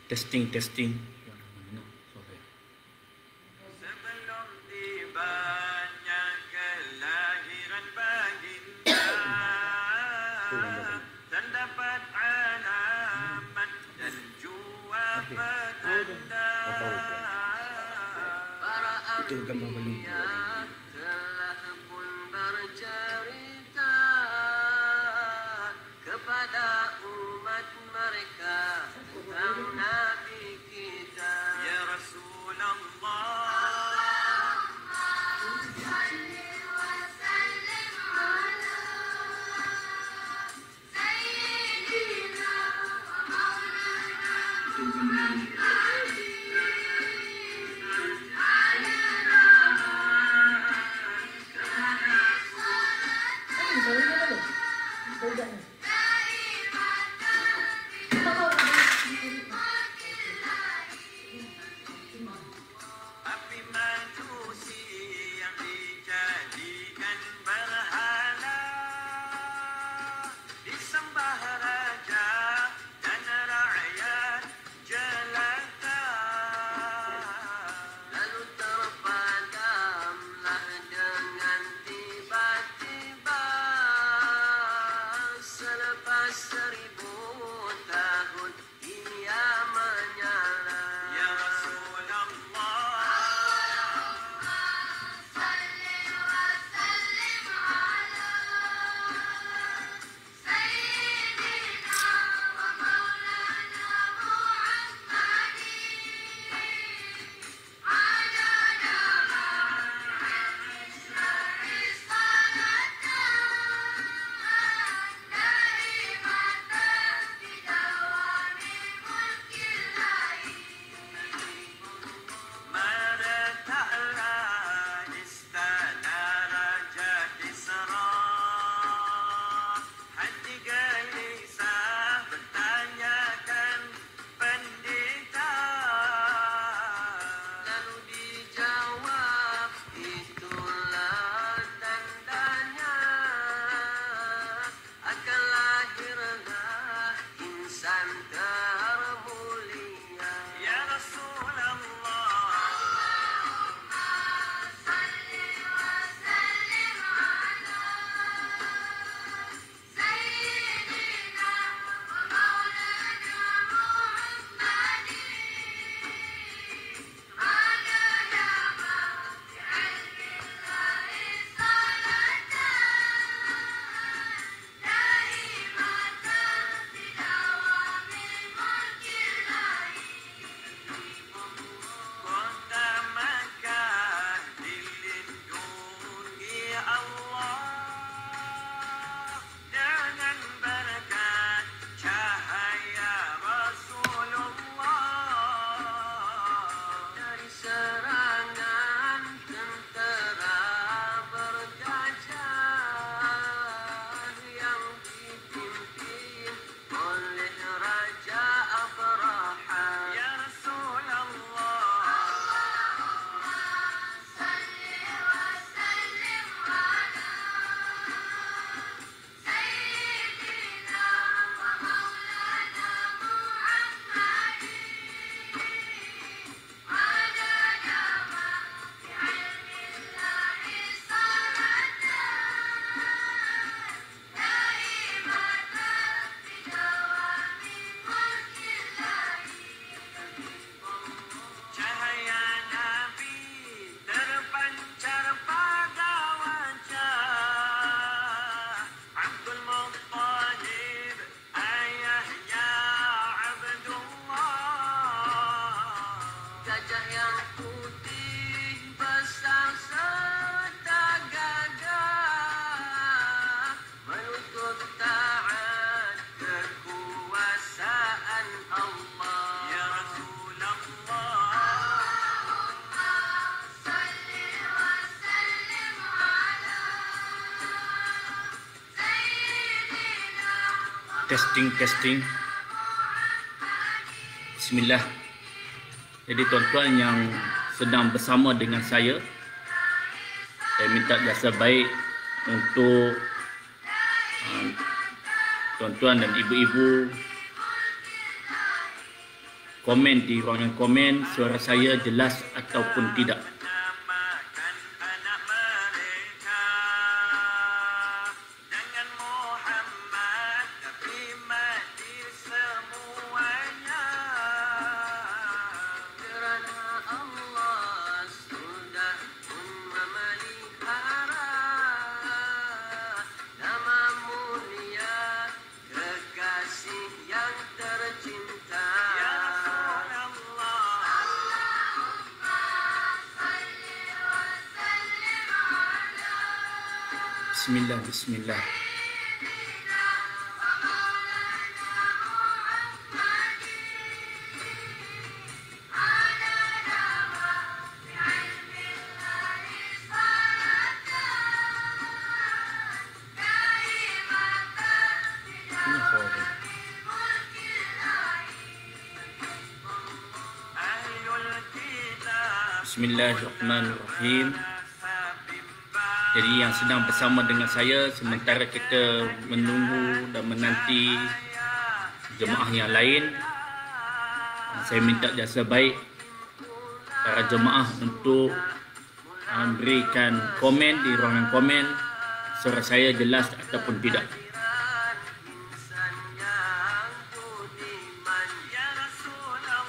Testing. Sebelum tibanya kelahiran baginda, terdapat alamat dan jua petanda. Para anbiya telah pun bercerita kepada umat mereka tentang Nabi kita. Ya Rasulullah, api majusi yang dijadikan berhala, disembah raja dan rakyat jelata. Lalu terpadamlah dengan tiba-tiba selepas 1000 tahun ia menyala. Ya Rasulullah, Meretalah istana Raja Kisra, hati gelisah bertanyakan pendeta. Lalu dijawab, itulah tandanya akan lahirlah insan termulia. Ya Rasulullah, kota Makkah dilindungi Allah dengan berkat cahaya Rasulullah. Dari serangan tentera bergajah yang dipimpin oleh Raja Abraha. Ya Rasulullah, cahaya Nabi terpancar pada wajah Abdul Muttalib, ayahnya Abdullah. Gajah yang putih besar serta gagah menuntut taat kekuasaan Allah. Ya Rasulullah, Testing. Bismillah. Jadi tuan-tuan yang sedang bersama dengan saya minta jasa baik untuk tuan-tuan dan ibu-ibu komen di ruangan komen suara saya jelas ataupun tidak. namakan anak mereka dengan Muhammad tapi mati semuanya kerana Allah sudah pun memelihara nama mulia kekasih yang tercinta ya Rasulullah. Bismillah, bismillah. Ahlul kitab Bismillahirrahmanirrahim. Jadi yang sedang bersama dengan saya sementara kita menunggu dan menanti jemaah yang lain, saya minta jasa baik para jemaah untuk berikan komen di ruangan komen suara saya jelas ataupun tidak. insan yang budiman ya Rasulullah.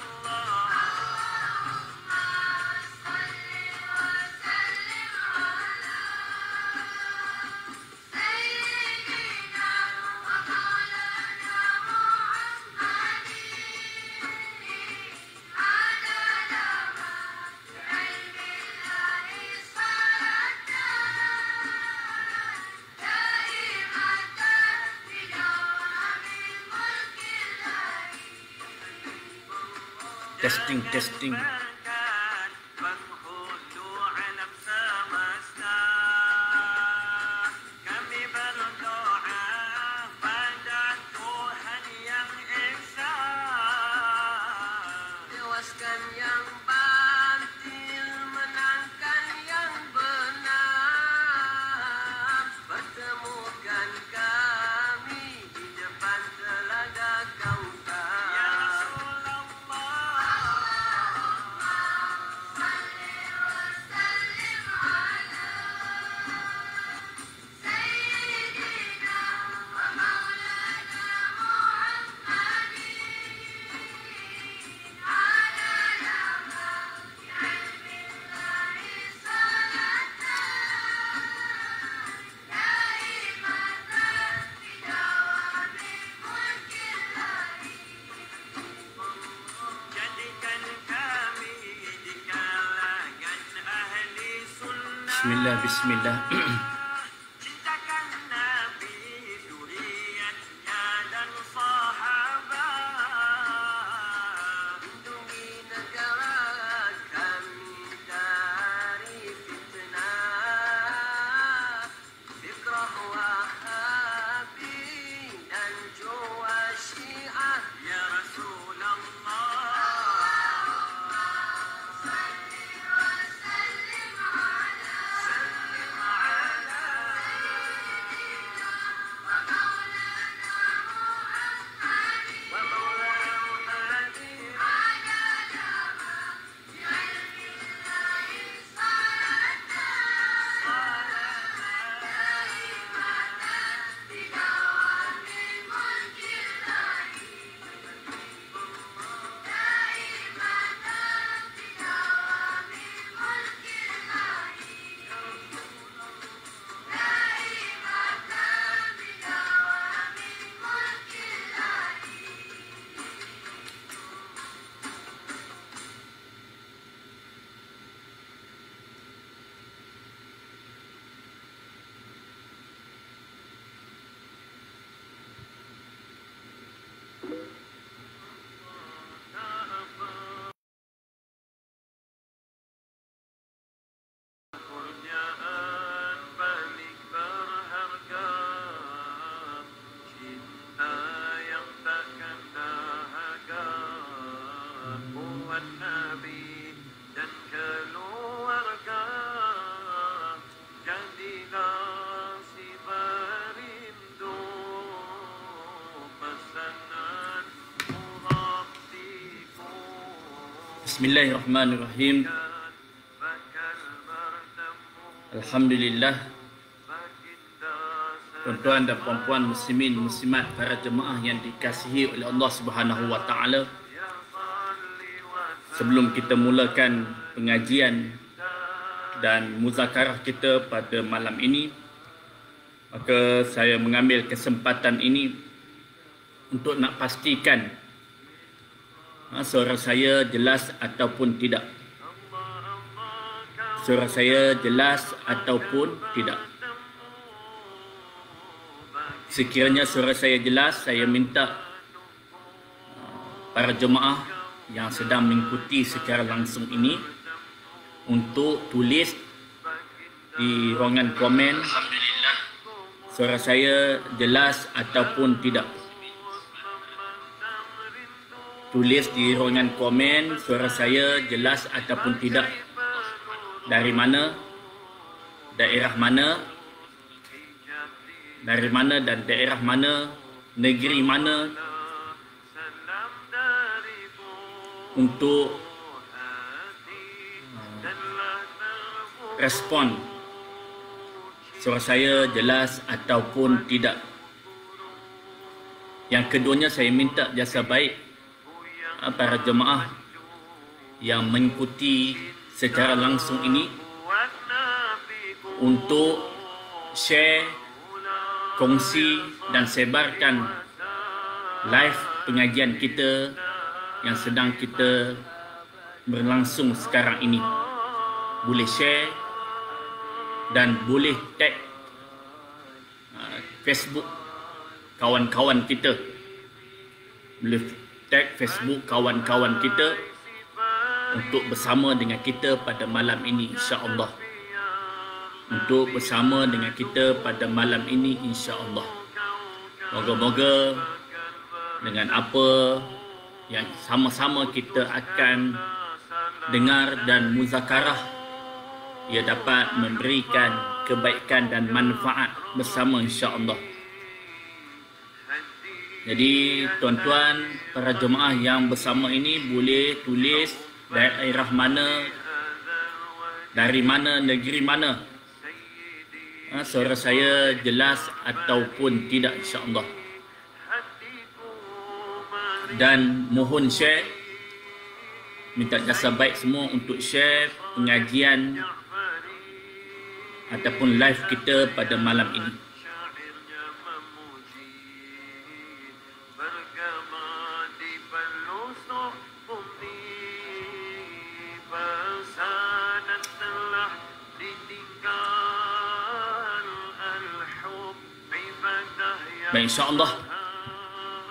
Testing, testing. Berkat penghulu alam semesta, kami berdoa pada Tuhan yang Esa. Tewaskan yang batil, menangkan yang benar. Pertemukan kami di depan telaga Kautsar. Ya Rasulullah. Jadikan kami di kalangan ahli sunnah. Bismillah, bismillah. Cintakan Nabi, zuriatnya dan sahabat. Lindungi negara kami dari fitnah, fikrah Wahabi dan jua Syiah. Ya Rasulullah. سلم على Bismillahirrahmanirrahim. Alhamdulillah. Tuan-tuan dan puan-puan muslimin muslimat, para jemaah yang dikasihi oleh Allah Subhanahu wa taala. Sebelum kita mulakan pengajian dan muzakarah kita pada malam ini, maka saya mengambil kesempatan ini untuk nak pastikan suara saya jelas ataupun tidak. Suara saya jelas ataupun tidak. Sekiranya suara saya jelas, saya minta para jemaah yang sedang mengikuti secara langsung ini untuk tulis di ruangan komen suara saya jelas ataupun tidak. Tulis di ruangan komen suara saya jelas ataupun tidak. Dari mana, daerah mana, dari mana dan daerah mana, negeri mana, untuk respon suara saya jelas ataupun tidak. Yang keduanya, saya minta jasa baik para jemaah yang mengikuti secara langsung ini untuk share, kongsi dan sebarkan live pengajian kita yang sedang kita berlangsung sekarang ini. Boleh share dan boleh tag Facebook kawan-kawan kita. Boleh tag Facebook kawan-kawan kita untuk bersama dengan kita pada malam ini, insya-Allah. Untuk bersama dengan kita pada malam ini, insya-Allah. Moga-moga dengan apa yang sama-sama kita akan dengar dan muzakarah, ia dapat memberikan kebaikan dan manfaat bersama, insya-Allah. Jadi tuan-tuan, para jemaah yang bersama ini boleh tulis daerah mana, dari mana, negeri mana. Suara saya jelas ataupun tidak, insya-Allah. Dan mohon share, minta jasa baik semua untuk share pengajian ataupun live kita pada malam ini. Baik, insya-Allah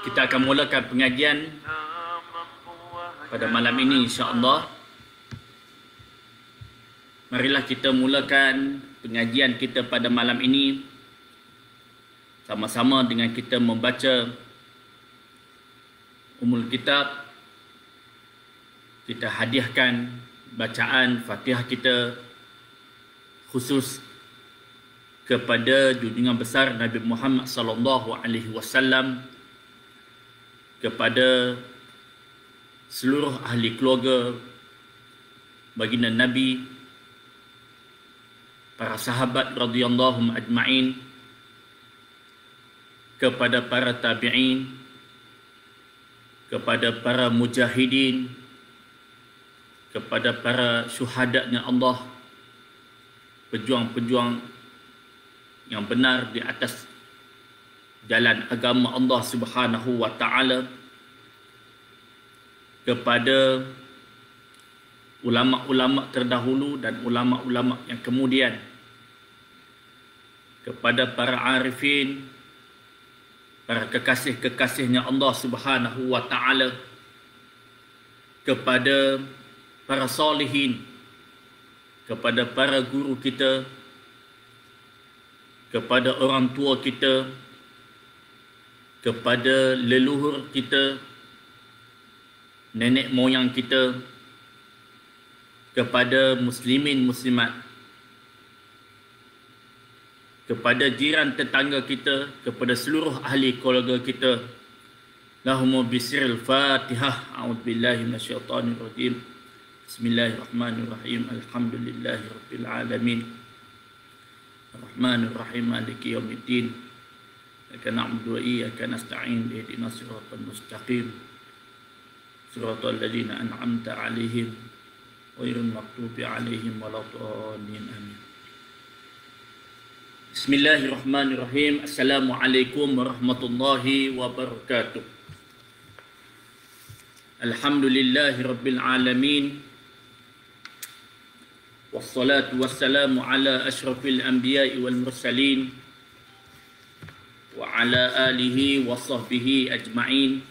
kita akan mulakan pengajian pada malam ini, insya-Allah. Marilah kita mulakan pengajian kita pada malam ini sama-sama dengan kita membaca Ummul Kitab. Kita hadiahkan bacaan Fatihah kita khusus kepada junjungan besar Nabi Muhammad sallallahu alaihi wasallam, kepada seluruh ahli keluarga baginda Nabi, para sahabat radhiyallahu ajma'in, kepada para tabi'in, kepada para mujahidin, kepada para syuhadanya Allah, pejuang-pejuang yang benar di atas jalan agama Allah Subhanahu wa taala, kepada ulama-ulama terdahulu dan ulama-ulama yang kemudian, kepada para arifin, para kekasih-kekasihnya Allah Subhanahu wa taala, kepada para salihin, kepada para guru kita, kepada orang tua kita, kepada leluhur kita, nenek moyang kita, kepada muslimin muslimat, kepada jiran tetangga kita, kepada seluruh ahli keluarga kita. Lahumma bisiril Fatihah. A'udzubillahi minasyaitonir rajim. Bismillahirrahmanirrahim. Alhamdulillahirabbil alamin. Arrahmanirrahim. Maliki yaumiddin. Iyyaka na'budu wa iyyaka nasta'in. Ihdinas siratal mustaqim. Siratal ladzina an'amta 'alaihim ghairil maghdubi 'alaihim waladdallin. Amin. Bismillahirrahmanirrahim. Assalamualaikum warahmatullahi wabarakatuh. Alhamdulillahirabbil alamin. Wassalatu wassalamu ala asyrafil anbiya'i wal mursalin wa ala alihi wa sahbihi ajma'in.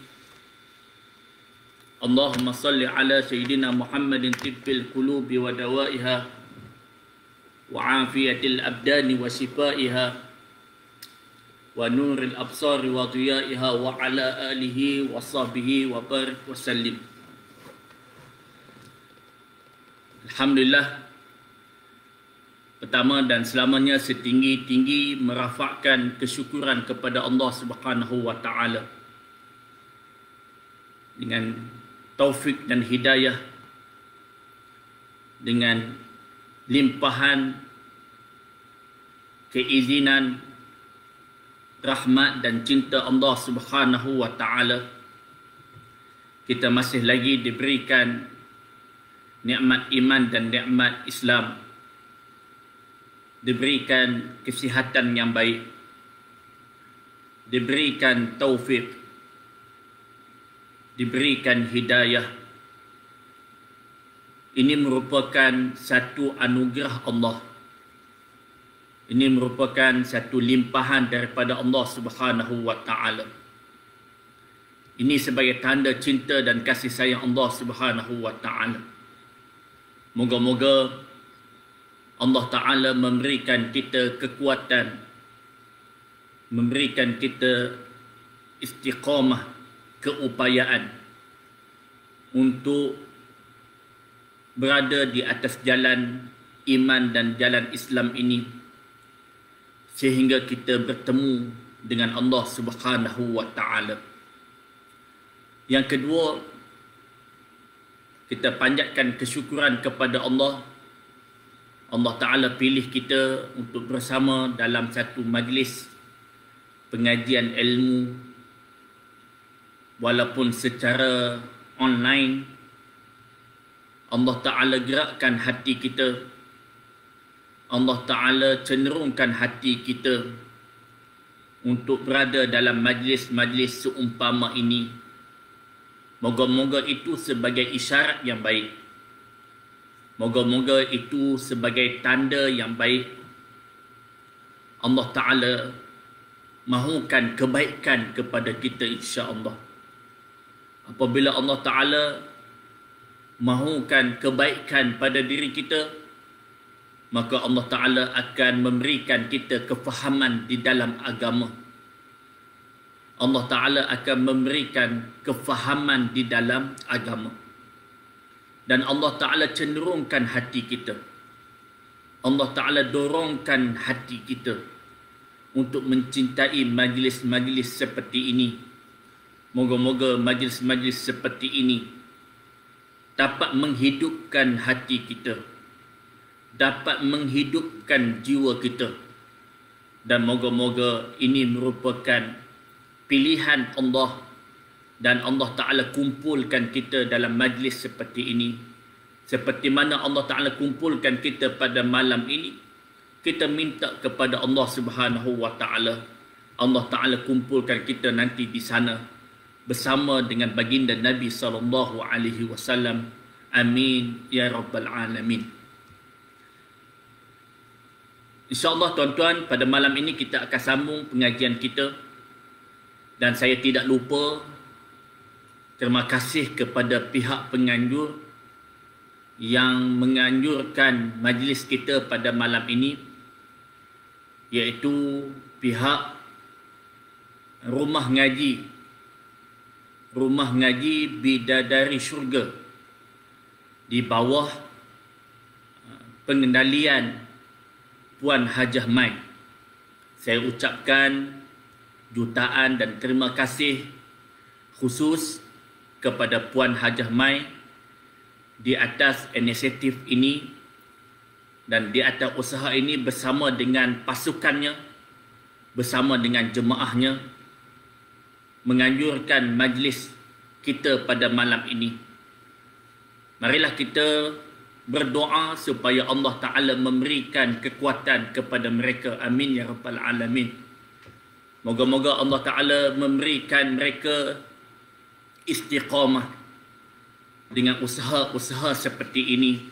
Allahumma salli ala sayyidina Muhammadin tibbil qulubi wa dawaiha wa afiyatil abdani wa shifaiha wa nuril absari wa dhiyaiha wa ala alihi wa sahbihi wa barik wa sallim. Alhamdulillah, pertama dan selamanya setinggi-tinggi merafakkan kesyukuran kepada Allah Subhanahu wa taala dengan taufik dan hidayah, dengan limpahan keizinan, rahmat dan cinta Allah Subhanahu wa taala, kita masih lagi diberikan nikmat iman dan nikmat Islam, diberikan kesihatan yang baik, diberikan taufik, diberikan hidayah. Ini merupakan satu anugerah Allah. Ini merupakan satu limpahan daripada Allah Subhanahu wa taala. Ini sebagai tanda cinta dan kasih sayang Allah Subhanahu wa taala. Moga-moga Allah Ta'ala memberikan kita kekuatan, memberikan kita istiqamah, keupayaan untuk berada di atas jalan iman dan jalan Islam ini, sehingga kita bertemu dengan Allah Subhanahu wa taala. Yang kedua, kita panjatkan kesyukuran kepada Allah. Allah Ta'ala pilih kita untuk bersama dalam satu majlis pengajian ilmu, walaupun secara online. Allah Ta'ala gerakkan hati kita, Allah Ta'ala cenderungkan hati kita untuk berada dalam majlis-majlis seumpama ini. Moga-moga itu sebagai isyarat yang baik, moga-moga itu sebagai tanda yang baik. Allah Ta'ala mahukan kebaikan kepada kita, insya-Allah. Apabila Allah Ta'ala mahukan kebaikan pada diri kita, maka Allah Ta'ala akan memberikan kita kefahaman di dalam agama. Allah Ta'ala akan memberikan kefahaman di dalam agama. Dan Allah Ta'ala cenderungkan hati kita, Allah Ta'ala dorongkan hati kita untuk mencintai majlis-majlis seperti ini. Moga-moga majlis-majlis seperti ini dapat menghidupkan hati kita, dapat menghidupkan jiwa kita. Dan moga-moga ini merupakan pilihan Allah, dan Allah Ta'ala kumpulkan kita dalam majlis seperti ini. Seperti mana Allah Ta'ala kumpulkan kita pada malam ini, kita minta kepada Allah Subhanahu wa Ta'ala, Allah Ta'ala kumpulkan kita nanti di sana bersama dengan baginda Nabi SAW. Amin ya rabbal alamin. InsyaAllah tuan-tuan, pada malam ini kita akan sambung pengajian kita. Dan saya tidak lupa terima kasih kepada pihak penganjur yang menganjurkan majlis kita pada malam ini, iaitu pihak Rumah Ngaji Bidadari Syurga di bawah pengendalian Puan Hajah Mai. Saya ucapkan jutaan dan terima kasih khusus kepada Puan Hajah Mai di atas inisiatif ini dan di atas usaha ini bersama dengan pasukannya, bersama dengan jemaahnya, menganjurkan majlis kita pada malam ini. Marilah kita berdoa supaya Allah Ta'ala memberikan kekuatan kepada mereka. Amin ya Rabbal Alamin. Moga-moga Allah Ta'ala memberikan mereka istiqamah dengan usaha-usaha seperti ini.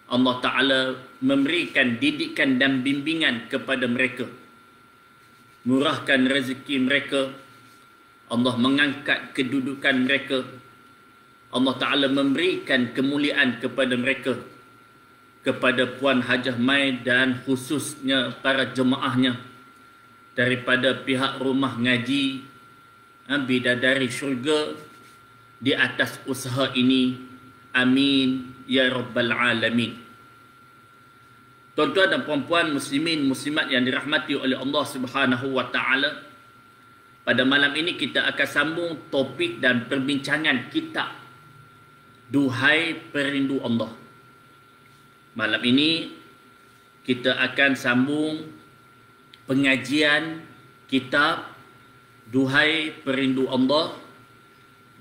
Allah Ta'ala memberikan didikan dan bimbingan kepada mereka, murahkan rezeki mereka, Allah mengangkat kedudukan mereka, Allah Ta'ala memberikan kemuliaan kepada mereka, kepada Puan Hajah Mai dan khususnya para jemaahnya daripada pihak rumah ngaji Bidadari Syurga di atas usaha ini. Amin ya Rabbal Alamin. Tuan-tuan dan puan-puan muslimin muslimat yang dirahmati oleh Allah Subhanahu wa taala, pada malam ini kita akan sambung topik dan perbincangan kita, Duhai Perindu Allah. Malam ini kita akan sambung pengajian kitab Duhai Perindu Allah,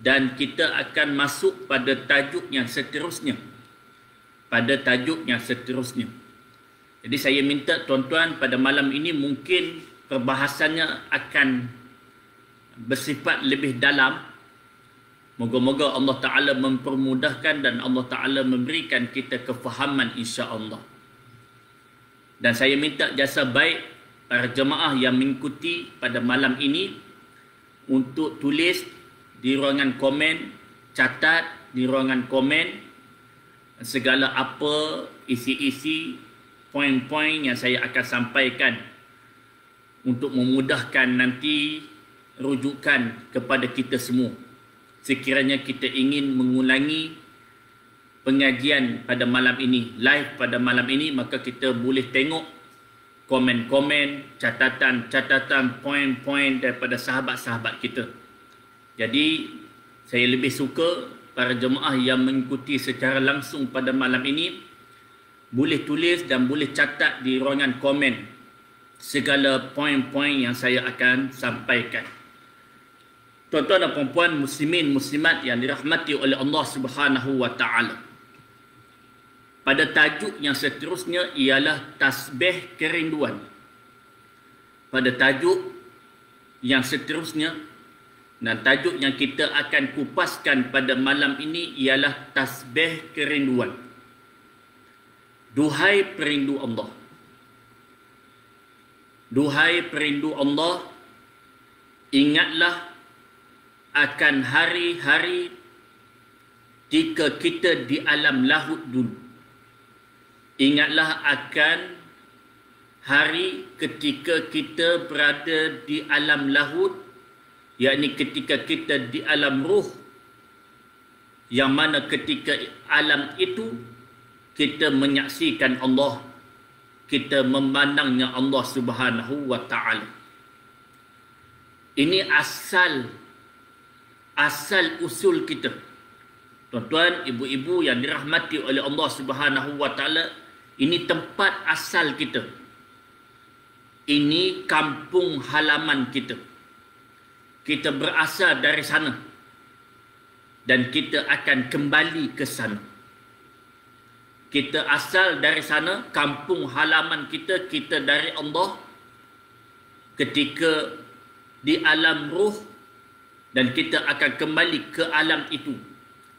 dan kita akan masuk pada tajuk yang seterusnya. Jadi saya minta tuan-tuan pada malam ini mungkin perbahasannya akan bersifat lebih dalam. Moga-moga Allah Ta'ala mempermudahkan dan Allah Ta'ala memberikan kita kefahaman insya-Allah. Dan saya minta jasa baik para jemaah yang mengikuti pada malam ini untuk tulis di ruangan komen, catat di ruangan komen segala apa isi-isi poin-poin yang saya akan sampaikan untuk memudahkan nanti rujukan kepada kita semua. Sekiranya kita ingin mengulangi pengajian pada malam ini, live pada malam ini, maka kita boleh tengok komen-komen, catatan-catatan, poin-poin daripada sahabat-sahabat kita. Jadi saya lebih suka para jemaah yang mengikuti secara langsung pada malam ini boleh tulis dan boleh catat di ruangan komen segala poin-poin yang saya akan sampaikan. Tuan-tuan dan puan-puan muslimin muslimat yang dirahmati oleh Allah Subhanahu wa taala, pada tajuk yang seterusnya ialah tasbih kerinduan. Pada tajuk yang seterusnya dan tajuk yang kita akan kupaskan pada malam ini ialah tasbih kerinduan. Duhai perindu Allah. Duhai perindu Allah, ingatlah akan hari-hari jika kita di alam lahut dulu. Ingatlah akan hari ketika kita berada di alam lahut, yakni ketika kita di alam ruh, yang mana ketika alam itu kita menyaksikan Allah, kita memandangnya Allah Subhanahu wa taala. Ini asal usul kita. Tuan-tuan, ibu-ibu yang dirahmati oleh Allah Subhanahu wa taala, ini tempat asal kita. Ini kampung halaman kita. Kita berasal dari sana dan kita akan kembali ke sana. Kita asal dari sana, kampung halaman kita, kita dari Allah ketika di alam ruh, dan kita akan kembali ke alam itu.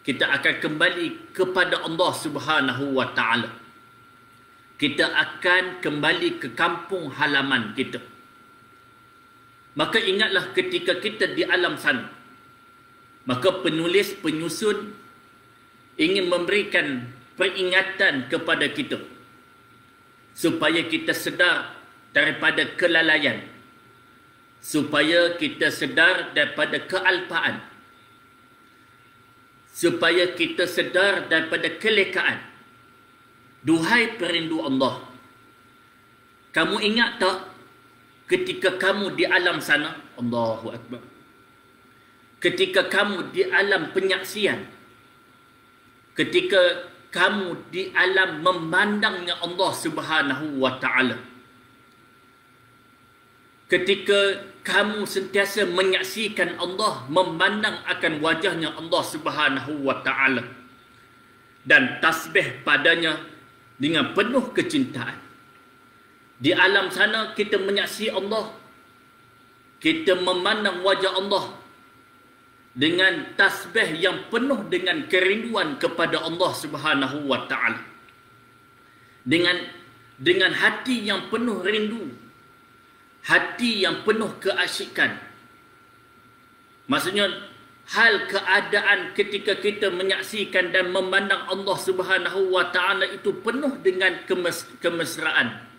Kita akan kembali kepada Allah Subhanahu wa taala. Kita akan kembali ke kampung halaman kita. Maka ingatlah ketika kita di alam sana, maka penulis penyusun ingin memberikan peringatan kepada kita supaya kita sedar daripada kelalaian, supaya kita sedar daripada kealpaan, supaya kita sedar daripada kelekaan. Duhai perindu Allah, kamu ingat tak ketika kamu di alam sana? Allahu Akbar. Ketika kamu di alam penyaksian, ketika kamu di alam memandangnya Allah Subhanahu wa taala, ketika kamu sentiasa menyaksikan Allah, memandang akan wajahnya Allah Subhanahu wa taala dan tasbih padanya dengan penuh kecintaan. Di alam sana kita menyaksi Allah, kita memandang wajah Allah dengan tasbih yang penuh dengan kerinduan kepada Allah Subhanahu wa taala. Dengan hati yang penuh rindu, hati yang penuh keasyikan. Maksudnya hal keadaan ketika kita menyaksikan dan memandang Allah Subhanahu wa taala itu penuh dengan kemesraan.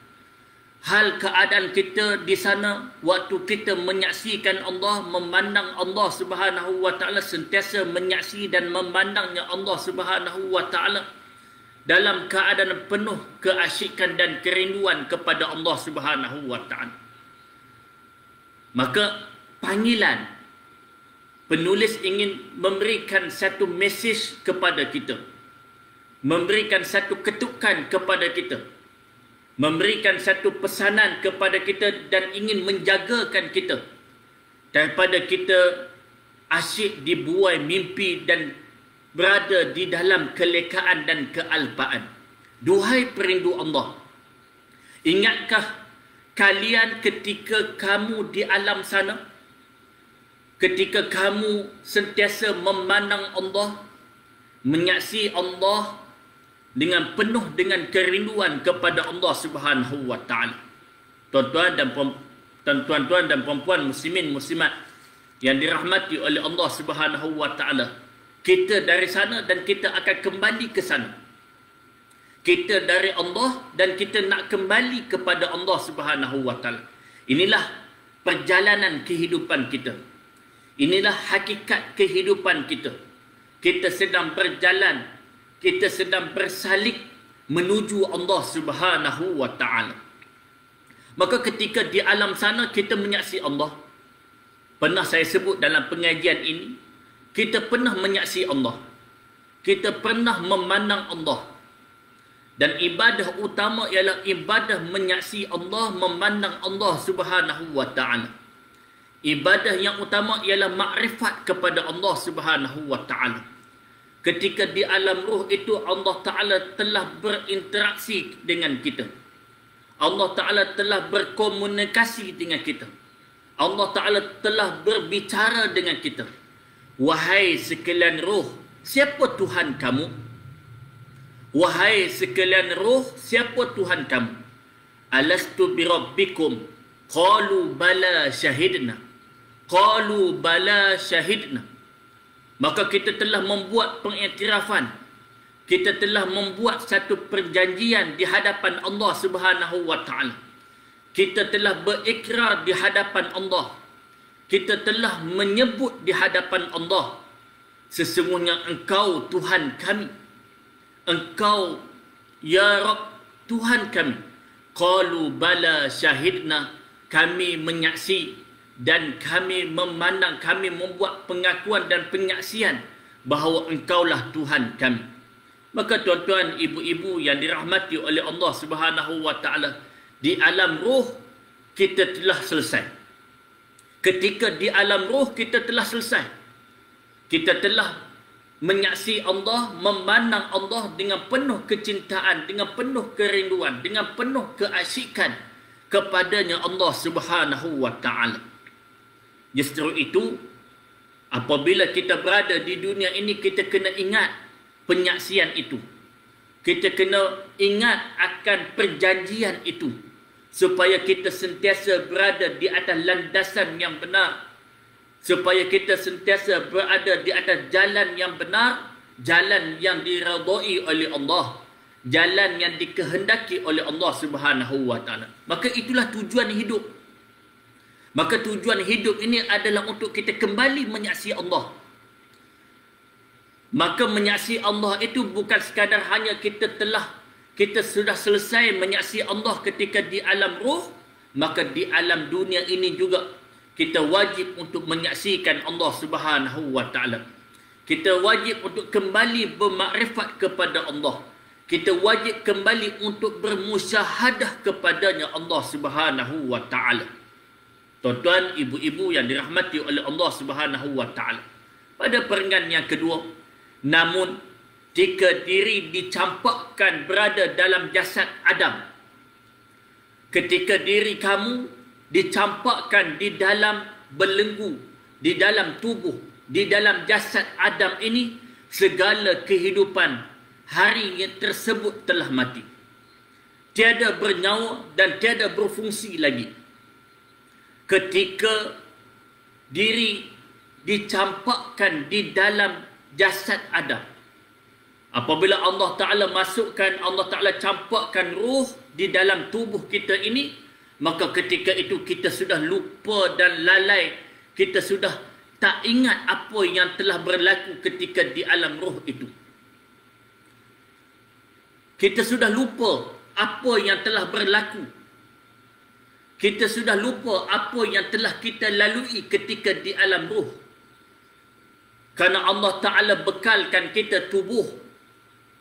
Hal keadaan kita di sana waktu kita menyaksikan Allah, memandang Allah Subhanahu wa taala, sentiasa menyaksi dan memandangnya Allah Subhanahu wa taala dalam keadaan penuh keasyikan dan kerinduan kepada Allah Subhanahu wa taala. Maka panggilan penulis ingin memberikan satu mesej kepada kita, memberikan satu ketukan kepada kita, memberikan satu pesanan kepada kita dan ingin menjagakan kita daripada kita asyik dibuai mimpi dan berada di dalam kelekaan dan kealpaan. Duhai perindu Allah, ingatkah kalian ketika kamu di alam sana, ketika kamu sentiasa memandang Allah, menyaksi Allah dengan penuh dengan kerinduan kepada Allah Subhanahu wa taala. Tuan-tuan dan perempuan muslimin muslimat yang dirahmati oleh Allah Subhanahu wa taala, kita dari sana dan kita akan kembali ke sana. Kita dari Allah dan kita nak kembali kepada Allah Subhanahu wa taala. Inilah perjalanan kehidupan kita. Inilah hakikat kehidupan kita. Kita sedang berjalan, kita sedang bersalik menuju Allah Subhanahu wa taala. Maka ketika di alam sana kita menyaksi Allah, pernah saya sebut dalam pengajian ini, kita pernah menyaksi Allah, kita pernah memandang Allah. Dan ibadah utama ialah ibadah menyaksi Allah, memandang Allah Subhanahu wa taala. Ibadah yang utama ialah makrifat kepada Allah Subhanahu wa taala. Ketika di alam ruh itu Allah Ta'ala telah berinteraksi dengan kita. Allah Ta'ala telah berkomunikasi dengan kita. Allah Ta'ala telah berbicara dengan kita. Wahai sekalian ruh, siapa Tuhan kamu? Wahai sekalian ruh, siapa Tuhan kamu? Alastu birabbikum? Qalu bala syahidna. Qalu bala syahidna. Maka kita telah membuat pengiktirafan, kita telah membuat satu perjanjian di hadapan Allah Subhanahu wa taala. Kita telah berikrar di hadapan Allah. Kita telah menyebut di hadapan Allah, sesungguhnya Engkau Tuhan kami. Engkau ya Rabb Tuhan kami. Qalu bala syahidna, kami menyaksi dan kami memandang, kami membuat pengakuan dan penyaksian bahawa Engkaulah Tuhan kami. Maka tuan-tuan, ibu-ibu yang dirahmati oleh Allah Subhanahu wa taala, di alam ruh kita telah selesai. Ketika di alam ruh kita telah selesai, kita telah menyaksi Allah, memandang Allah dengan penuh kecintaan, dengan penuh kerinduan, dengan penuh keasyikan kepadanya Allah Subhanahu wa taala. Justru itu, apabila kita berada di dunia ini, kita kena ingat penyaksian itu. Kita kena ingat akan perjanjian itu, supaya kita sentiasa berada di atas landasan yang benar, supaya kita sentiasa berada di atas jalan yang benar, jalan yang diridai oleh Allah, jalan yang dikehendaki oleh Allah Subhanahu wa taala. Maka itulah tujuan hidup. Maka tujuan hidup ini adalah untuk kita kembali menyaksi Allah. Maka menyaksi Allah itu bukan sekadar hanya kita sudah selesai menyaksi Allah ketika di alam ruh, maka di alam dunia ini juga kita wajib untuk menyaksikan Allah Subhanahu wa taala. Kita wajib untuk kembali bermakrifat kepada Allah. Kita wajib kembali untuk bermusyahadah kepadanya Allah Subhanahu wa taala. Tuan-tuan, ibu-ibu yang dirahmati oleh Allah Subhanahu wa taala. Pada perenggan yang kedua, namun jika diri dicampakkan berada dalam jasad Adam, ketika diri kamu dicampakkan di dalam belenggu, di dalam tubuh, di dalam jasad Adam ini, segala kehidupan hari yang tersebut telah mati. Tiada bernyawa dan tiada berfungsi lagi. Ketika diri dicampakkan di dalam jasad Adam, apabila Allah Ta'ala masukkan, Allah Ta'ala campakkan ruh di dalam tubuh kita ini, maka ketika itu kita sudah lupa dan lalai. Kita sudah tak ingat apa yang telah berlaku ketika di alam roh itu. Kita sudah lupa apa yang telah berlaku. Kita sudah lupa apa yang telah kita lalui ketika di alam roh. Karena Allah Ta'ala bekalkan kita tubuh.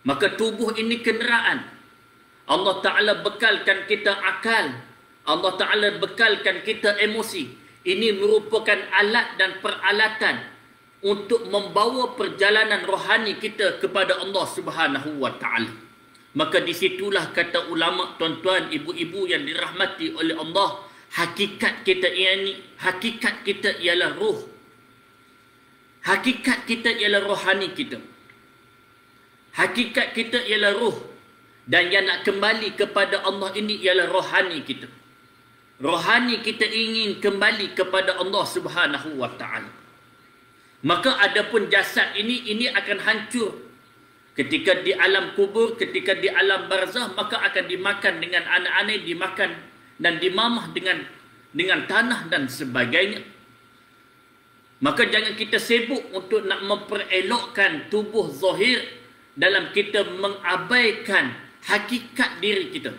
Maka tubuh ini kenderaan. Allah Ta'ala bekalkan kita akal. Allah Ta'ala bekalkan kita emosi. Ini merupakan alat dan peralatan untuk membawa perjalanan rohani kita kepada Allah Subhanahu wa taala. Maka disitulah kata ulama, tuan-tuan, ibu-ibu yang dirahmati oleh Allah, hakikat kita ialah ruh. Hakikat kita ialah rohani kita. Hakikat kita ialah ruh. Dan yang nak kembali kepada Allah ini ialah rohani kita. Rohani kita ingin kembali kepada Allah Subhanahu wa taala. Maka adapun jasad ini akan hancur. Ketika di alam kubur, ketika di alam barzah, maka akan dimakan dengan anak-anak, dimakan dan dimamah dengan tanah dan sebagainya. Maka jangan kita sibuk untuk nak memperelokkan tubuh zahir dalam kita mengabaikan hakikat diri kita.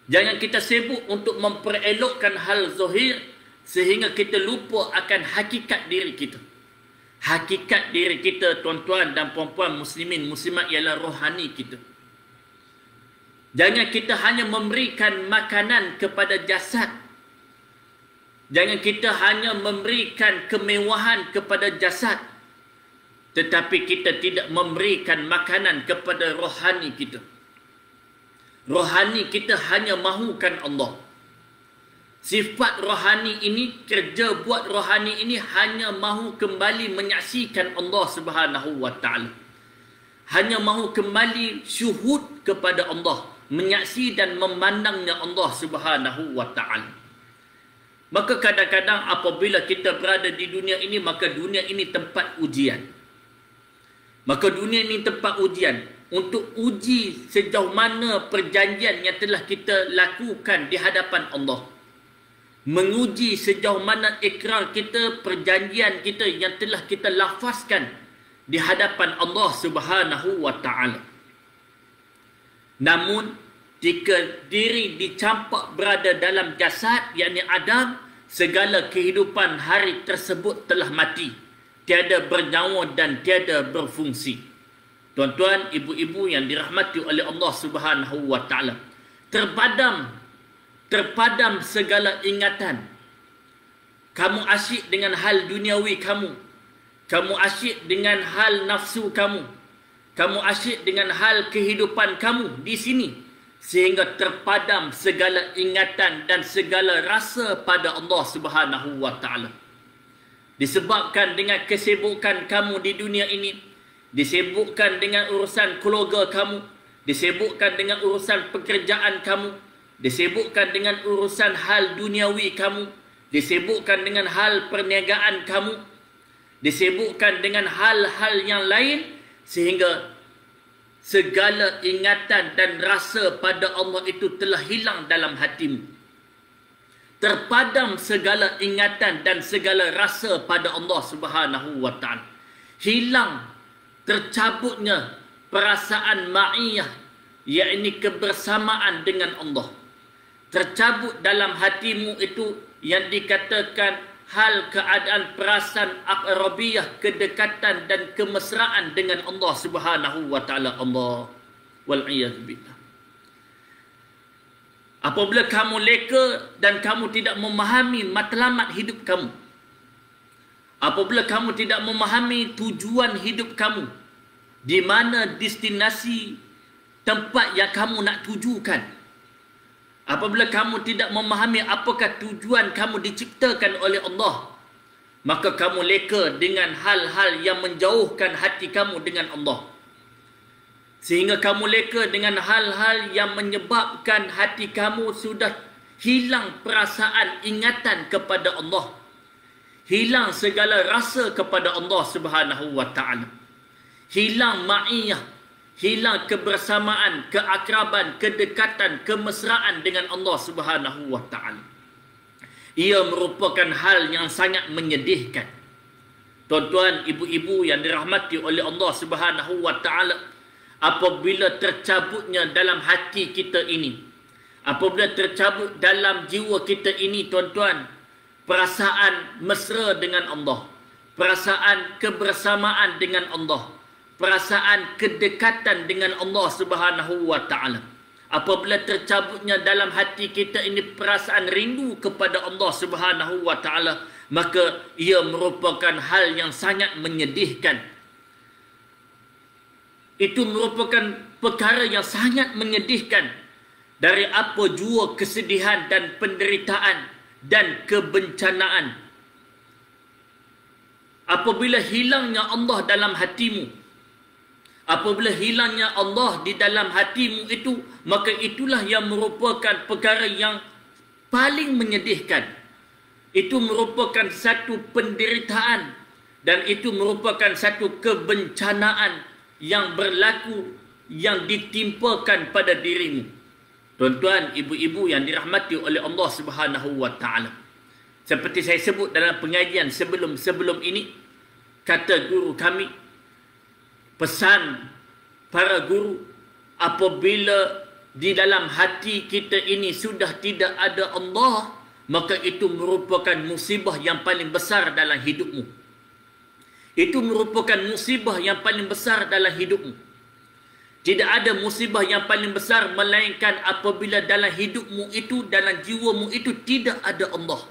Jangan kita sibuk untuk memperelokkan hal zahir sehingga kita lupa akan hakikat diri kita. Hakikat diri kita, tuan-tuan dan puan-puan muslimin muslimat, ialah rohani kita. Jangan kita hanya memberikan makanan kepada jasad. Jangan kita hanya memberikan kemewahan kepada jasad, tetapi kita tidak memberikan makanan kepada rohani kita. Rohani kita hanya mahukan Allah. Sifat rohani ini, kerja buat rohani ini hanya mahu kembali menyaksikan Allah Subhanahu wa taala. Hanya mahu kembali syuhud kepada Allah, menyaksi dan memandangnya Allah Subhanahu wa taala. Maka kadang-kadang apabila kita berada di dunia ini, maka dunia ini tempat ujian. Maka dunia ini tempat ujian untuk uji sejauh mana perjanjian yang telah kita lakukan di hadapan Allah. Menguji sejauh mana ikrar kita, perjanjian kita yang telah kita lafazkan di hadapan Allah Subhanahu wa taala. Namun jika diri dicampak berada dalam jasad, yakni Adam, segala kehidupan hari tersebut telah mati, tiada bernyawa dan tiada berfungsi. Tuan-tuan, ibu-ibu yang dirahmati oleh Allah Subhanahu wa taala, terpadam segala ingatan. Kamu asyik dengan hal duniawi kamu. Kamu asyik dengan hal nafsu kamu. Kamu asyik dengan hal kehidupan kamu di sini. Sehingga terpadam segala ingatan dan segala rasa pada Allah Subhanahu wa taala. Disebabkan dengan kesibukan kamu di dunia ini, disibukkan dengan urusan keluarga kamu, disibukkan dengan urusan pekerjaan kamu, disibukkan dengan urusan hal duniawi kamu, disibukkan dengan hal perniagaan kamu, disibukkan dengan hal-hal yang lain, sehingga segala ingatan dan rasa pada Allah itu telah hilang dalam hatimu. Terpadam segala ingatan dan segala rasa pada Allah Subhanahu wa taala. Hilang, tercabutnya perasaan ma'iyah, yakni kebersamaan dengan Allah. Tercabut dalam hatimu itu yang dikatakan hal keadaan perasaan aqrabiyah, kedekatan dan kemesraan dengan Allah Subhanahu wa taala. Allah wal iyad billah. Apabila kamu leka dan kamu tidak memahami matlamat hidup kamu, apabila kamu tidak memahami tujuan hidup kamu, di mana destinasi tempat yang kamu nak tujukan, apabila kamu tidak memahami apakah tujuan kamu diciptakan oleh Allah, maka kamu leka dengan hal-hal yang menjauhkan hati kamu dengan Allah. Sehingga kamu leka dengan hal-hal yang menyebabkan hati kamu sudah hilang perasaan ingatan kepada Allah, hilang segala rasa kepada Allah Subhanahu wa taala, hilang ma'iyah, hilang kebersamaan, keakraban, kedekatan, kemesraan dengan Allah Subhanahu wa taala. Ia merupakan hal yang sangat menyedihkan. Tuan-tuan, ibu-ibu yang dirahmati oleh Allah Subhanahu wa taala, apabila tercabutnya dalam hati kita ini, apabila tercabut dalam jiwa kita ini, tuan-tuan, perasaan mesra dengan Allah, perasaan kebersamaan dengan Allah, perasaan kedekatan dengan Allah Subhanahu wa taala. Apabila tercabutnya dalam hati kita ini perasaan rindu kepada Allah Subhanahu wa taala, maka ia merupakan hal yang sangat menyedihkan. Itu merupakan perkara yang sangat menyedihkan. Dari apa jua kesedihan dan penderitaan dan kebencanaan, apabila hilangnya Allah dalam hatimu, apabila hilangnya Allah di dalam hatimu itu, maka itulah yang merupakan perkara yang paling menyedihkan. Itu merupakan satu penderitaan dan itu merupakan satu kebencanaan yang berlaku, yang ditimpakan pada dirimu. Tuan-tuan, ibu-ibu yang dirahmati oleh Allah Subhanahu wa taala, seperti saya sebut dalam pengajian sebelum ini, kata guru kami, pesan para guru, apabila di dalam hati kita ini sudah tidak ada Allah, maka itu merupakan musibah yang paling besar dalam hidupmu. Itu merupakan musibah yang paling besar dalam hidupmu. Tidak ada musibah yang paling besar melainkan apabila dalam hidupmu itu, dalam jiwamu itu tidak ada Allah.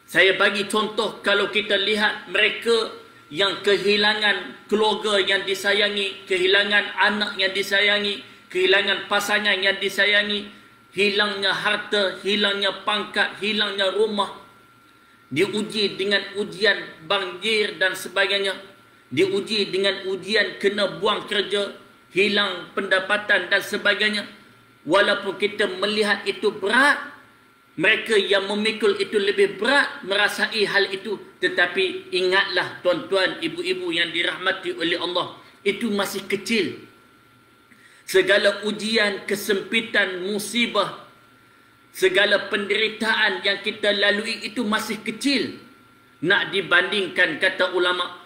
Saya bagi contoh, kalau kita lihat mereka yang kehilangan keluarga yang disayangi, kehilangan anak yang disayangi, kehilangan pasangan yang disayangi, hilangnya harta, hilangnya pangkat, hilangnya rumah, diuji dengan ujian banjir dan sebagainya, diuji dengan ujian kena buang kerja, hilang pendapatan dan sebagainya. Walaupun kita melihat itu berat, mereka yang memikul itu lebih berat merasai hal itu. Tetapi ingatlah tuan-tuan, ibu-ibu yang dirahmati oleh Allah, itu masih kecil. Segala ujian, kesempitan, musibah, segala penderitaan yang kita lalui itu masih kecil. Nak dibandingkan, kata ulama,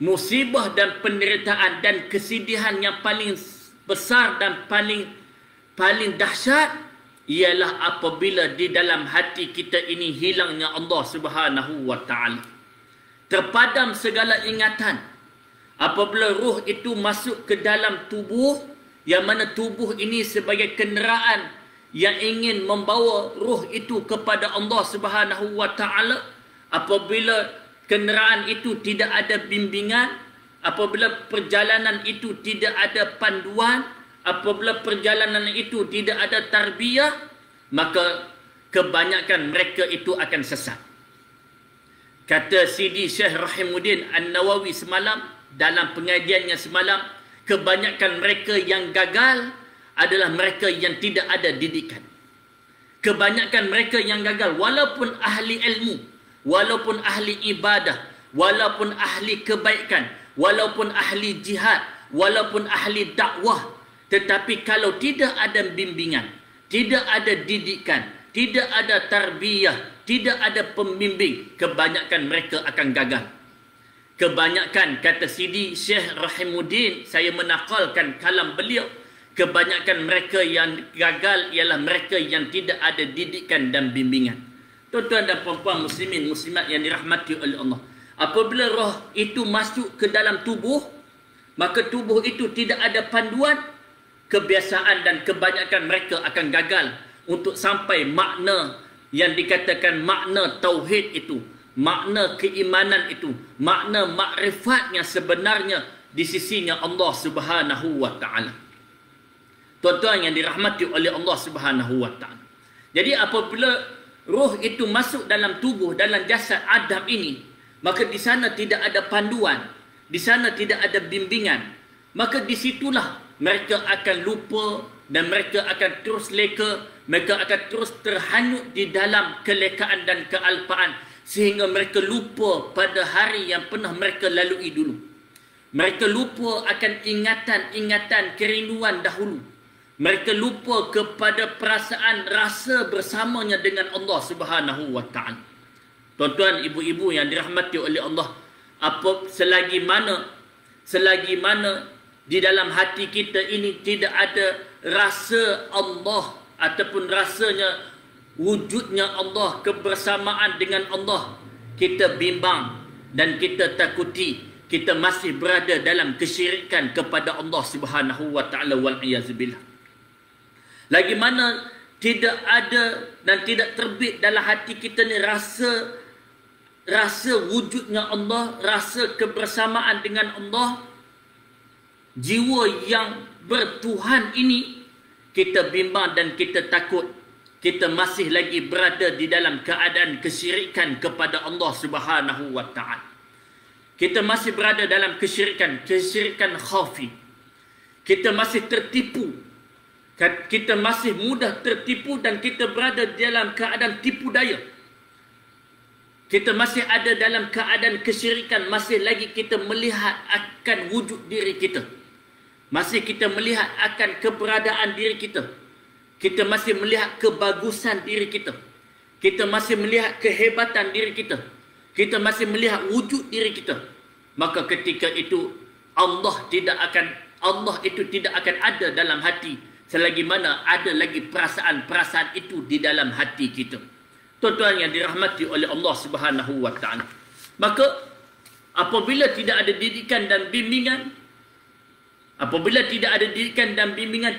musibah dan penderitaan dan kesedihan yang paling besar dan paling dahsyat ialah apabila di dalam hati kita ini hilangnya Allah Subhanahu wa taala. Terpadam segala ingatan. Apabila ruh itu masuk ke dalam tubuh, yang mana tubuh ini sebagai kenderaan yang ingin membawa ruh itu kepada Allah Subhanahu wa taala, apabila kenderaan itu tidak ada bimbingan, apabila perjalanan itu tidak ada panduan, apabila perjalanan itu tidak ada tarbiyah, maka kebanyakan mereka itu akan sesat. Kata Sidi Syekh Rahimuddin An-Nawawi semalam dalam pengajiannya semalam, kebanyakan mereka yang gagal adalah mereka yang tidak ada didikan. Kebanyakan mereka yang gagal, walaupun ahli ilmu, walaupun ahli ibadah, walaupun ahli kebaikan, walaupun ahli jihad, walaupun ahli dakwah, tetapi kalau tidak ada bimbingan, tidak ada didikan, tidak ada tarbiyah, tidak ada pembimbing, kebanyakan mereka akan gagal. Kebanyakan, kata Sidi Syekh Rahimuddin, saya menakalkan kalam beliau, kebanyakan mereka yang gagal ialah mereka yang tidak ada didikan dan bimbingan. Tuan-tuan dan puan-puan muslimin muslimat yang dirahmati oleh Allah, apabila roh itu masuk ke dalam tubuh, maka tubuh itu tidak ada panduan, kebiasaan dan kebanyakan mereka akan gagal untuk sampai makna yang dikatakan makna tauhid itu, makna keimanan itu, makna makrifat yang sebenarnya di sisinya Allah Subhanahu wa taala. Tuan-tuan yang dirahmati oleh Allah Subhanahu wa taala. Jadi apabila roh itu masuk dalam tubuh, dalam jasad Adam ini, maka di sana tidak ada panduan, di sana tidak ada bimbingan, maka disitulah mereka akan lupa dan mereka akan terus leka, mereka akan terus terhanyut di dalam kelekaan dan kealpaan, sehingga mereka lupa pada hari yang pernah mereka lalui dulu. Mereka lupa akan ingatan-ingatan kerinduan dahulu. Mereka lupa kepada perasaan rasa bersamanya dengan Allah Subhanahu wa taala. Tuan-tuan, ibu-ibu yang dirahmati oleh Allah, selagi mana di dalam hati kita ini tidak ada rasa Allah ataupun rasanya wujudnya Allah, kebersamaan dengan Allah, kita bimbang dan kita takuti kita masih berada dalam kesyirikan kepada Allah Subhanahu wa taala wal iyazbillah. Lagi mana tidak ada dan tidak terbit dalam hati kita ni rasa wujudnya Allah, rasa kebersamaan dengan Allah, jiwa yang bertuhan ini, kita bimbang dan kita takut kita masih lagi berada di dalam keadaan kesyirikan kepada Allah Subhanahu wa taala. Kita masih berada dalam kesyirikan khafi. Kita masih tertipu. Kita masih mudah tertipu dan kita berada dalam keadaan tipu daya. Kita masih ada dalam keadaan kesyirikan, masih lagi kita melihat akan wujud diri kita. Masih kita melihat akan keberadaan diri kita. Kita masih melihat kebagusan diri kita. Kita masih melihat kehebatan diri kita. Kita masih melihat wujud diri kita. Maka ketika itu Allah itu tidak akan ada dalam hati selagi mana ada lagi perasaan-perasaan itu di dalam hati kita. Tuan-tuan yang dirahmati oleh Allah Subhanahu wa taala. Maka apabila tidak ada didikan dan bimbingan,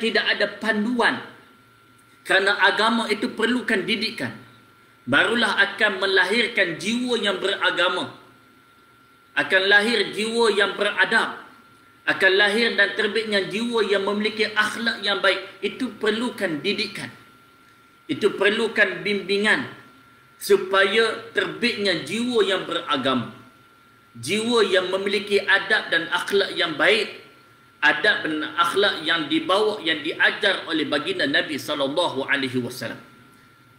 tidak ada panduan, kerana agama itu perlukan didikan, barulah akan melahirkan jiwa yang beragama, akan lahir jiwa yang beradab, akan lahir dan terbitnya jiwa yang memiliki akhlak yang baik. Itu perlukan didikan, itu perlukan bimbingan supaya terbitnya jiwa yang beragama, jiwa yang memiliki adab dan akhlak yang baik, adab dan akhlak yang dibawa, yang diajar oleh baginda Nabi SAW.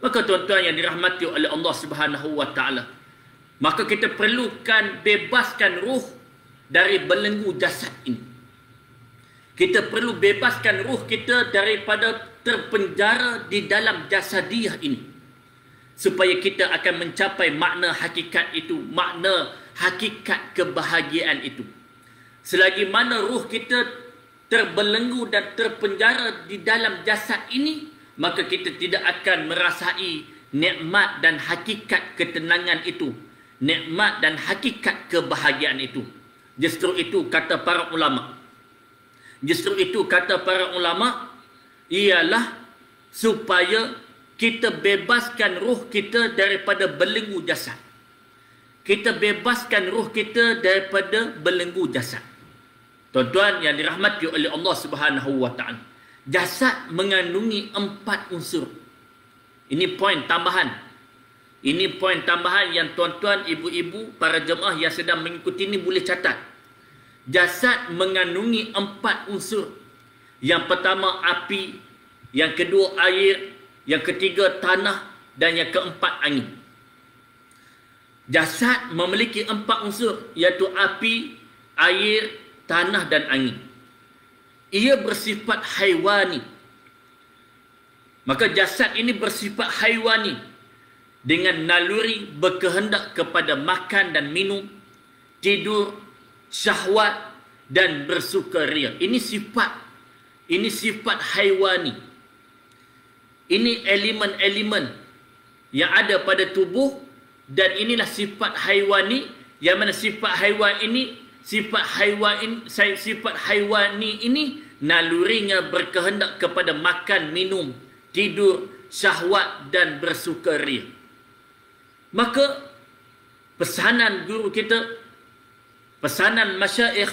Maka tuan-tuan yang dirahmati oleh Allah Subhanahu wa taala, maka kita perlukan bebaskan ruh dari belenggu jasad ini. Kita perlu bebaskan ruh kita daripada terpenjara di dalam jasadiah ini, supaya kita akan mencapai makna hakikat itu, makna hakikat kebahagiaan itu. Selagi mana ruh kita terbelenggu dan terpenjara di dalam jasad ini, maka kita tidak akan merasai nikmat dan hakikat ketenangan itu, nikmat dan hakikat kebahagiaan itu. Justru itu kata para ulama, ialah supaya kita bebaskan ruh kita daripada belenggu jasad. Kita bebaskan ruh kita daripada belenggu jasad. Tuan-tuan yang dirahmati oleh Allah Subhanahu wa taala, jasad mengandungi 4 unsur. Ini poin tambahan. Ini poin tambahan yang tuan-tuan, ibu-ibu, para jemaah yang sedang mengikuti ini boleh catat. Jasad mengandungi 4 unsur. Yang pertama api, yang kedua air, yang ketiga tanah, dan yang keempat angin. Jasad memiliki 4 unsur, iaitu api, air, tanah dan angin. Ia bersifat haiwani. Maka jasad ini bersifat haiwani, dengan naluri berkehendak kepada makan dan minum, tidur, syahwat dan bersukaria. Ini sifat haiwani. Ini elemen-elemen yang ada pada tubuh, dan inilah sifat haywani, yang mana sifat haywani ini nalurinya berkehendak kepada makan, minum, tidur, syahwat dan bersukaria. Maka pesanan guru kita, pesanan masyaikh,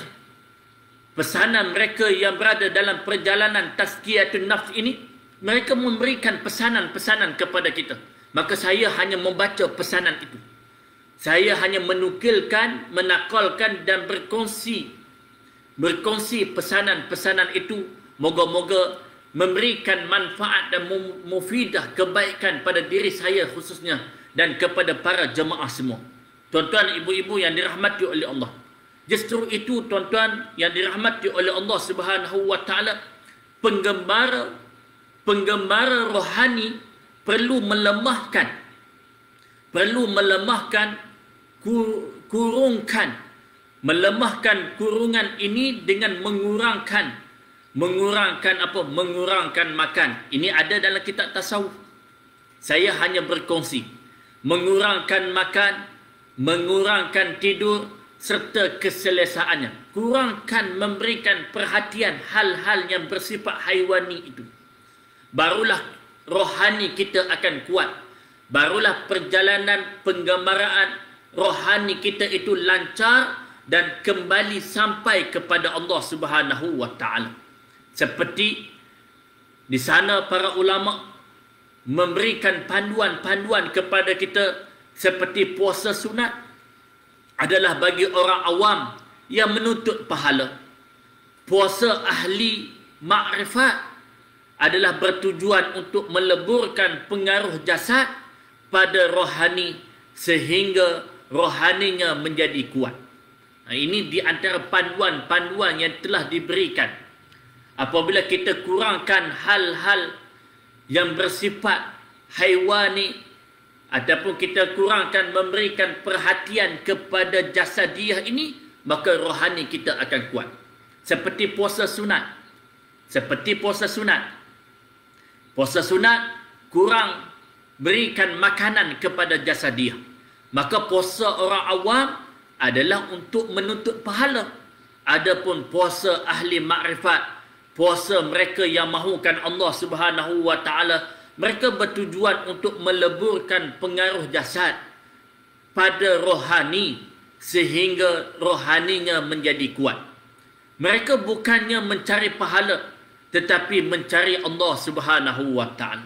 pesanan mereka yang berada dalam perjalanan tazkiyatun nafs ini, mereka memberikan pesanan-pesanan kepada kita. Maka saya hanya membaca pesanan itu. Saya hanya menukilkan, menakalkan dan berkongsi pesanan-pesanan itu. Moga-moga memberikan manfaat dan mufidah, kebaikan pada diri saya khususnya dan kepada para jemaah semua. Tuan-tuan, ibu-ibu yang dirahmati oleh Allah. Justru itu tuan-tuan yang dirahmati oleh Allah Subhanahu wa taala, penggembara rohani perlu melemahkan kurungan ini dengan mengurangkan makan. Ini ada dalam kitab tasawuf. Saya hanya berkongsi mengurangkan makan, mengurangkan tidur serta keselesaannya. Kurangkan memberikan perhatian hal-hal yang bersifat haywani itu. Barulah rohani kita akan kuat. Barulah perjalanan penggembaraan rohani kita itu lancar dan kembali sampai kepada Allah Subhanahu wa taala. Seperti di sana para ulama memberikan panduan-panduan kepada kita, seperti puasa sunat adalah bagi orang awam yang menuntut pahala. Puasa ahli makrifat adalah bertujuan untuk meleburkan pengaruh jasad pada rohani sehingga rohaninya menjadi kuat. Ini di antara panduan-panduan yang telah diberikan. Apabila kita kurangkan hal-hal yang bersifat haywani, ataupun kita kurangkan memberikan perhatian kepada jasadiah ini, maka rohani kita akan kuat. Seperti puasa sunat. Puasa sunat kurang berikan makanan kepada jasadiah. Maka puasa orang awam adalah untuk menuntut pahala. Adapun puasa ahli makrifat, puasa mereka yang mahukan Allah Subhanahu wa taala, mereka bertujuan untuk meleburkan pengaruh jasad pada rohani sehingga rohaninya menjadi kuat. Mereka bukannya mencari pahala, tetapi mencari Allah Subhanahu wa taala.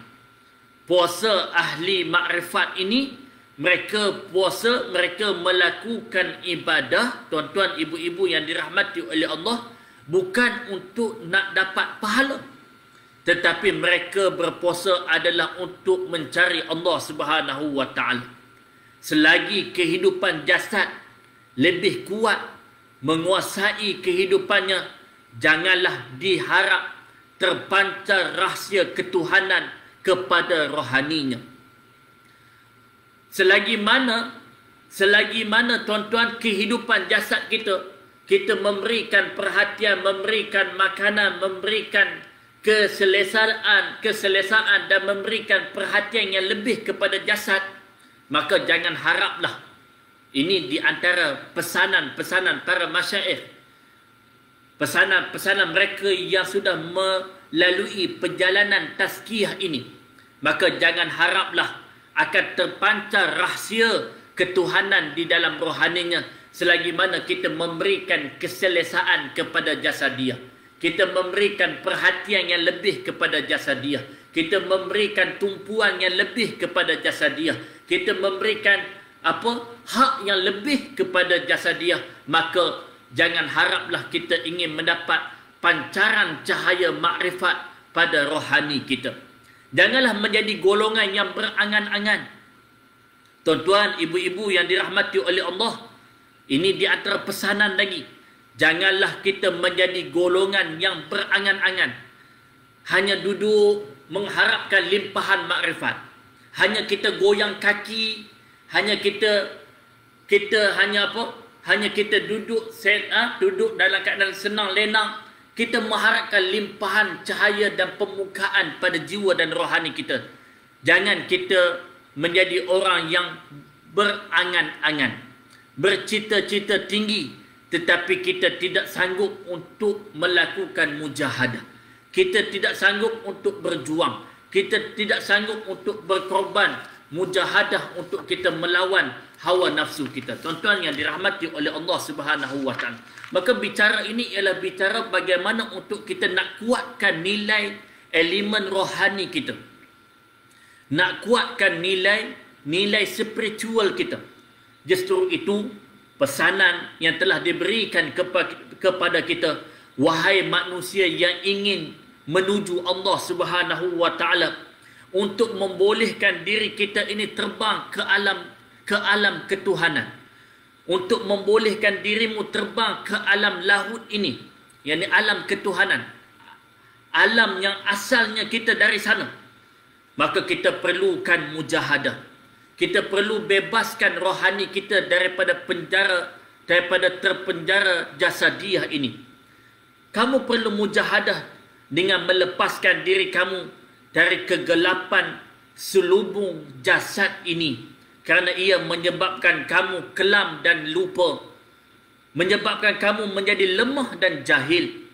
Puasa ahli makrifat ini, mereka melakukan ibadah, tuan-tuan ibu-ibu yang dirahmati oleh Allah, bukan untuk nak dapat pahala, tetapi mereka berpuasa adalah untuk mencari Allah Subhanahu wa taala. Selagi kehidupan jasad lebih kuat menguasai kehidupannya, janganlah diharap terpancar rahsia ketuhanan kepada rohaninya. Selagi mana tuan-tuan kehidupan jasad kita memberikan perhatian, memberikan makanan, memberikan keselesaan dan memberikan perhatian yang lebih kepada jasad, maka jangan haraplah. Ini di antara pesanan-pesanan para masyaikh, pesanan-pesanan mereka yang sudah melalui perjalanan tazkiyah ini. Maka jangan haraplah akan terpancar rahsia ketuhanan di dalam rohaninya selagi mana kita memberikan keselesaan kepada jasadiah. Kita memberikan perhatian yang lebih kepada jasadiah. Kita memberikan tumpuan yang lebih kepada jasadiah. Kita memberikan hak yang lebih kepada jasadiah. Maka jangan haraplah kita ingin mendapat pancaran cahaya makrifat pada rohani kita. Janganlah menjadi golongan yang berangan-angan. Tuan-tuan, ibu-ibu yang dirahmati oleh Allah, ini di antara pesanan lagi. Janganlah kita menjadi golongan yang berangan-angan. Hanya duduk mengharapkan limpahan makrifat. Hanya kita goyang kaki, hanya kita duduk dalam keadaan senang lenang. Kita mengharapkan limpahan cahaya dan pemukaan pada jiwa dan rohani kita. Jangan kita menjadi orang yang berangan-angan, bercita-cita tinggi, tetapi kita tidak sanggup untuk melakukan mujahadah. Kita tidak sanggup untuk berjuang. Kita tidak sanggup untuk berkorban, mujahadah untuk kita melawan hawa nafsu kita. Tuan-tuan yang dirahmati oleh Allah Subhanahu wa taala. Maka bicara ini ialah bicara bagaimana untuk kita nak kuatkan nilai elemen rohani kita. Nak kuatkan nilai spiritual kita. Justru itu pesanan yang telah diberikan kepada kita, wahai manusia yang ingin menuju Allah Subhanahu wa taala, untuk membolehkan diri kita ini terbang ke alam ketuhanan, untuk membolehkan dirimu terbang ke alam lahut ini, yakni alam ketuhanan, alam yang asalnya kita dari sana. Maka kita perlukan mujahadah. Kita perlu bebaskan rohani kita daripada terpenjara jasadiah ini. Kamu perlu mujahadah dengan melepaskan diri kamu dari kegelapan selubung jasad ini, kerana ia menyebabkan kamu kelam dan lupa, menyebabkan kamu menjadi lemah dan jahil.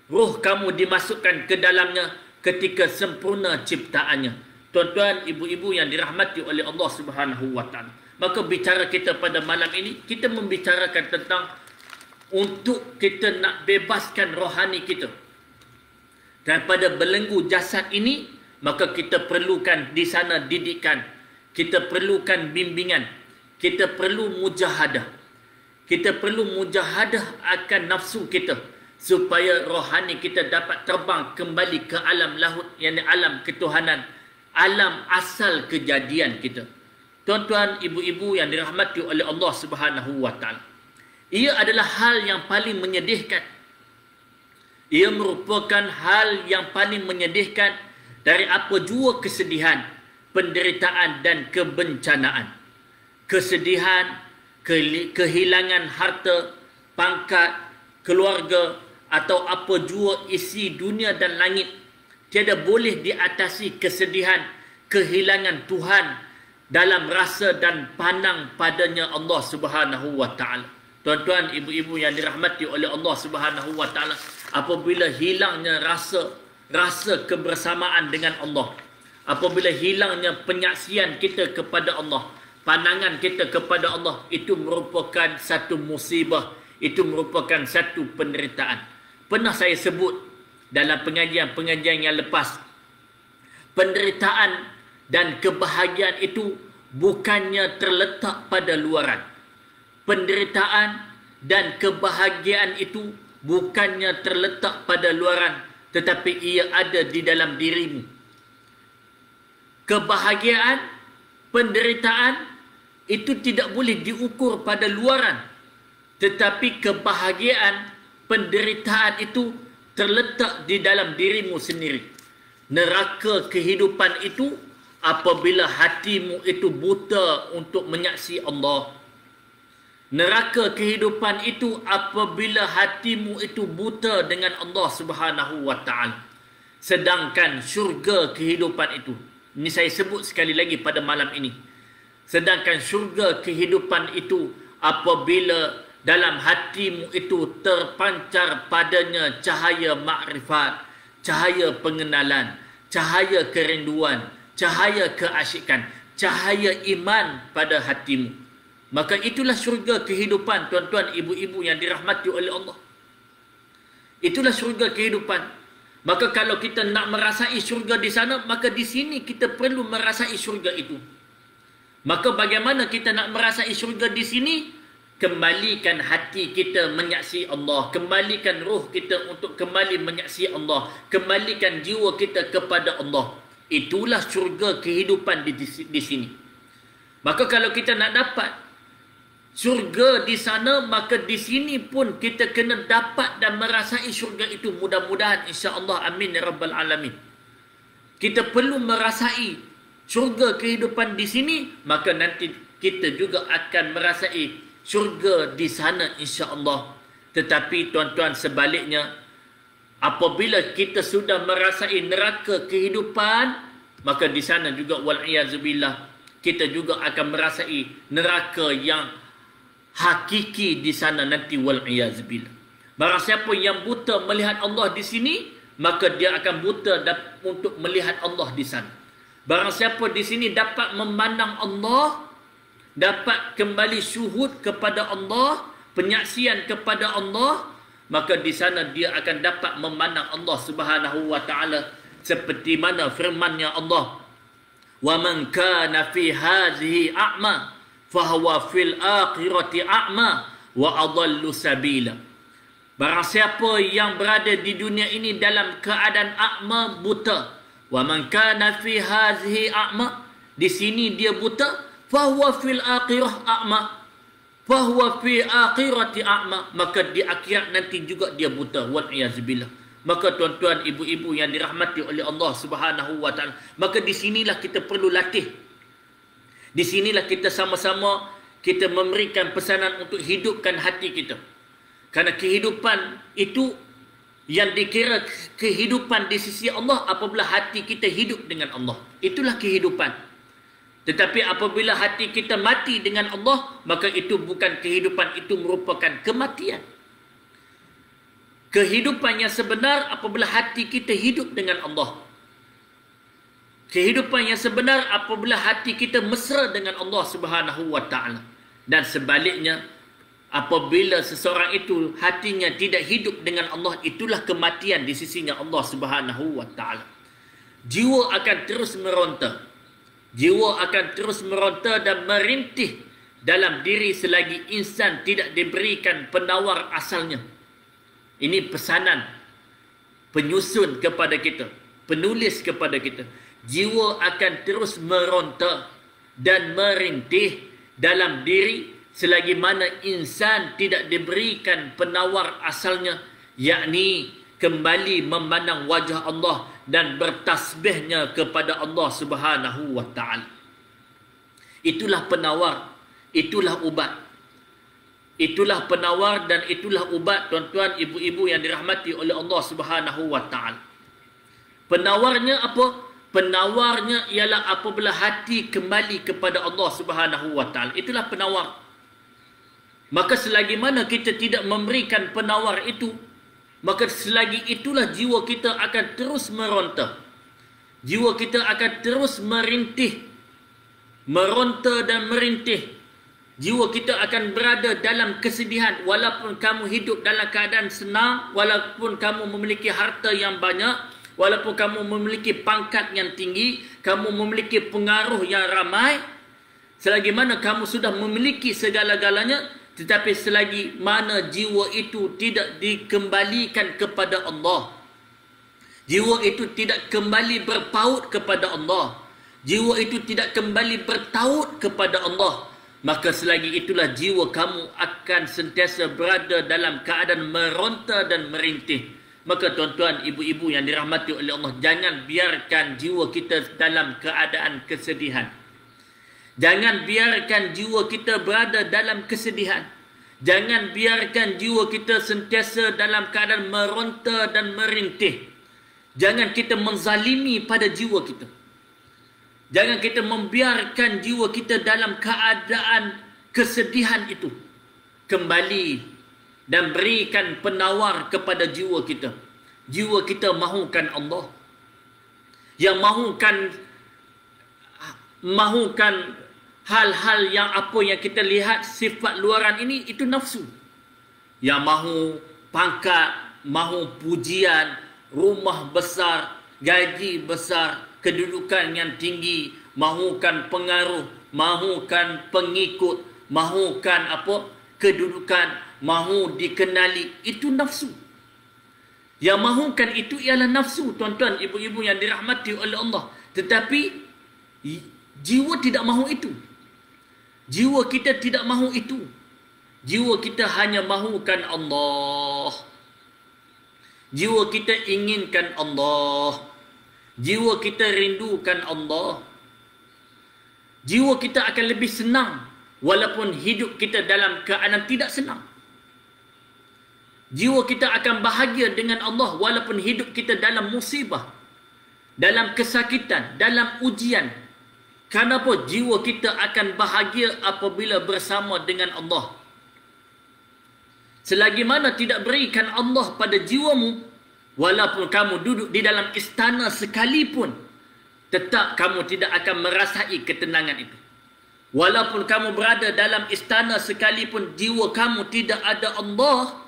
Roh kamu dimasukkan ke dalamnya ketika sempurna ciptaannya. Tuan-tuan, ibu-ibu yang dirahmati oleh Allah Subhanahu wa taala. Maka bicara kita pada malam ini, kita membicarakan tentang untuk kita nak bebaskan rohani kita daripada belenggu jasad ini, maka kita perlukan di sana didikan, kita perlukan bimbingan, kita perlu mujahadah. Kita perlu mujahadah akan nafsu kita supaya rohani kita dapat terbang kembali ke alam lahut, yakni alam ketuhanan, alam asal kejadian kita. Tuan-tuan, ibu-ibu yang dirahmati oleh Allah Subhanahu wa taala. Ia adalah hal yang paling menyedihkan. Ia merupakan hal yang paling menyedihkan dari apa jua kesedihan, penderitaan dan kebencanaan. Kesedihan, kehilangan harta, pangkat, keluarga atau apa jua isi dunia dan langit, tiada boleh diatasi kesedihan, kehilangan Tuhan dalam rasa dan pandang padanya Allah Subhanahu wa taala. Tuan-tuan, ibu-ibu yang dirahmati oleh Allah Subhanahu wa taala, apabila hilangnya rasa kebersamaan dengan Allah, apabila hilangnya penyaksian kita kepada Allah, pandangan kita kepada Allah, itu merupakan satu musibah, itu merupakan satu penderitaan. Pernah saya sebut dalam pengajian-pengajian yang lepas, penderitaan dan kebahagiaan itu bukannya terletak pada luaran. Penderitaan dan kebahagiaan itu bukannya terletak pada luaran, tetapi ia ada di dalam dirimu. Kebahagiaan, penderitaan itu tidak boleh diukur pada luaran, tetapi kebahagiaan, penderitaan itu terletak di dalam dirimu sendiri. Neraka kehidupan itu apabila hatimu itu buta untuk menyaksi Allah. Neraka kehidupan itu apabila hatimu itu buta dengan Allah Subhanahu wa taala. Sedangkan syurga kehidupan itu, ini saya sebut sekali lagi pada malam ini. Sedangkan syurga kehidupan itu apabila dalam hatimu itu terpancar padanya cahaya makrifat, cahaya pengenalan, cahaya kerinduan, cahaya keasyikan, cahaya iman pada hatimu. Maka itulah syurga kehidupan, tuan-tuan, ibu-ibu yang dirahmati oleh Allah. Itulah syurga kehidupan. Maka kalau kita nak merasai syurga di sana, maka di sini kita perlu merasai syurga itu. Maka bagaimana kita nak merasai syurga di sini? Kembalikan hati kita menyaksi Allah. Kembalikan roh kita untuk kembali menyaksi Allah. Kembalikan jiwa kita kepada Allah. Itulah syurga kehidupan di sini. Maka kalau kita nak dapat syurga di sana, maka di sini pun kita kena dapat dan merasai syurga itu. Mudah-mudahan, insya-Allah, amin ya rabbal alamin. Kita perlu merasai syurga kehidupan di sini, maka nanti kita juga akan merasai syurga di sana, insya-Allah. Tetapi tuan-tuan, sebaliknya, apabila kita sudah merasai neraka kehidupan, maka di sana juga wal-iyazubillah kita juga akan merasai neraka yang hakiki di sana nanti, wal-iyazbillah. Barang siapa yang buta melihat Allah di sini, maka dia akan buta untuk melihat Allah di sana. Barang siapa di sini dapat memandang Allah, dapat kembali syuhud kepada Allah, penyaksian kepada Allah, maka di sana dia akan dapat memandang Allah Subhanahu wa taala seperti mana firman-Nya Allah, "Wa man kana fi hadhihi a'ma fahuwa fil akhirati a'ma wa adallu sabila." Barang siapa yang berada di dunia ini dalam keadaan a'ma, buta, wa man kana fi hadhihi a'ma, di sini dia buta, fahuwa fil akhirah a'ma, fahuwa fi akhirati a'ma, maka di akhirat nanti juga dia buta, wal iyazbillah. Maka tuan-tuan, ibu-ibu yang dirahmati oleh Allah Subhanahu wa taala, maka di sinilah kita perlu latih. Di sinilah kita sama-sama kita memberikan pesanan untuk hidupkan hati kita. Karena kehidupan itu yang dikira kehidupan di sisi Allah apabila hati kita hidup dengan Allah. Itulah kehidupan. Tetapi apabila hati kita mati dengan Allah, maka itu bukan kehidupan, itu merupakan kematian. Kehidupan yang sebenar apabila hati kita hidup dengan Allah. Kehidupan yang sebenar apabila hati kita mesra dengan Allah Subhanahu wa taala. Dan sebaliknya, apabila seseorang itu hatinya tidak hidup dengan Allah, itulah kematian di sisinya Allah Subhanahu wa taala. Jiwa akan terus meronta. Jiwa akan terus meronta dan merintih dalam diri selagi insan tidak diberikan penawar asalnya. Ini pesanan penyusun kepada kita, penulis kepada kita. Jiwa akan terus meronta dan merintih dalam diri selagi mana insan tidak diberikan penawar asalnya, yakni kembali memandang wajah Allah dan bertasbihnya kepada Allah Subhanahu wa taala. Itulah penawar, itulah ubat. Itulah penawar dan itulah ubat, tuan-tuan, ibu-ibu yang dirahmati oleh Allah Subhanahu wa taala. Penawarnya apa? Penawarnya ialah apabila hati kembali kepada Allah Subhanahu wa taala. Itulah penawar. Maka selagi mana kita tidak memberikan penawar itu, maka selagi itulah jiwa kita akan terus meronta. Jiwa kita akan terus merintih. Meronta dan merintih. Jiwa kita akan berada dalam kesedihan. Walaupun kamu hidup dalam keadaan senang, walaupun kamu memiliki harta yang banyak, walaupun kamu memiliki pangkat yang tinggi, kamu memiliki pengaruh yang ramai, selagi mana kamu sudah memiliki segala-galanya, tetapi selagi mana jiwa itu tidak dikembalikan kepada Allah, jiwa itu tidak kembali berpaut kepada Allah, jiwa itu tidak kembali bertaut kepada Allah, maka selagi itulah jiwa kamu akan sentiasa berada dalam keadaan meronta dan merintih. Maka tuan-tuan, ibu-ibu yang dirahmati oleh Allah, jangan biarkan jiwa kita dalam keadaan kesedihan. Jangan biarkan jiwa kita berada dalam kesedihan. Jangan biarkan jiwa kita sentiasa dalam keadaan meronta dan merintih. Jangan kita menzalimi pada jiwa kita. Jangan kita membiarkan jiwa kita dalam keadaan kesedihan itu. Kembali dan berikan penawar kepada jiwa kita. Jiwa kita mahukan Allah. Yang mahukan hal-hal yang apa yang kita lihat sifat luaran ini, itu nafsu. Yang mahu pangkat, mahu pujian, rumah besar, gaji besar, kedudukan yang tinggi, mahukan pengaruh, mahukan pengikut, mahukan apa? Kedudukan, mahu dikenali, itu nafsu. Yang mahukan itu ialah nafsu, tuan-tuan, ibu-ibu yang dirahmati oleh Allah. Tetapi jiwa tidak mahu itu. Jiwa kita tidak mahu itu. Jiwa kita hanya mahukan Allah. Jiwa kita inginkan Allah. Jiwa kita rindukan Allah. Jiwa kita akan lebih senang walaupun hidup kita dalam keadaan tidak senang. Jiwa kita akan bahagia dengan Allah walaupun hidup kita dalam musibah, dalam kesakitan, dalam ujian. Kenapa? Jiwa kita akan bahagia apabila bersama dengan Allah. Selagi mana tidak berikan Allah pada jiwamu, walaupun kamu duduk di dalam istana sekalipun, tetap kamu tidak akan merasai ketenangan itu. Walaupun kamu berada dalam istana sekalipun, jiwa kamu tidak ada Allah,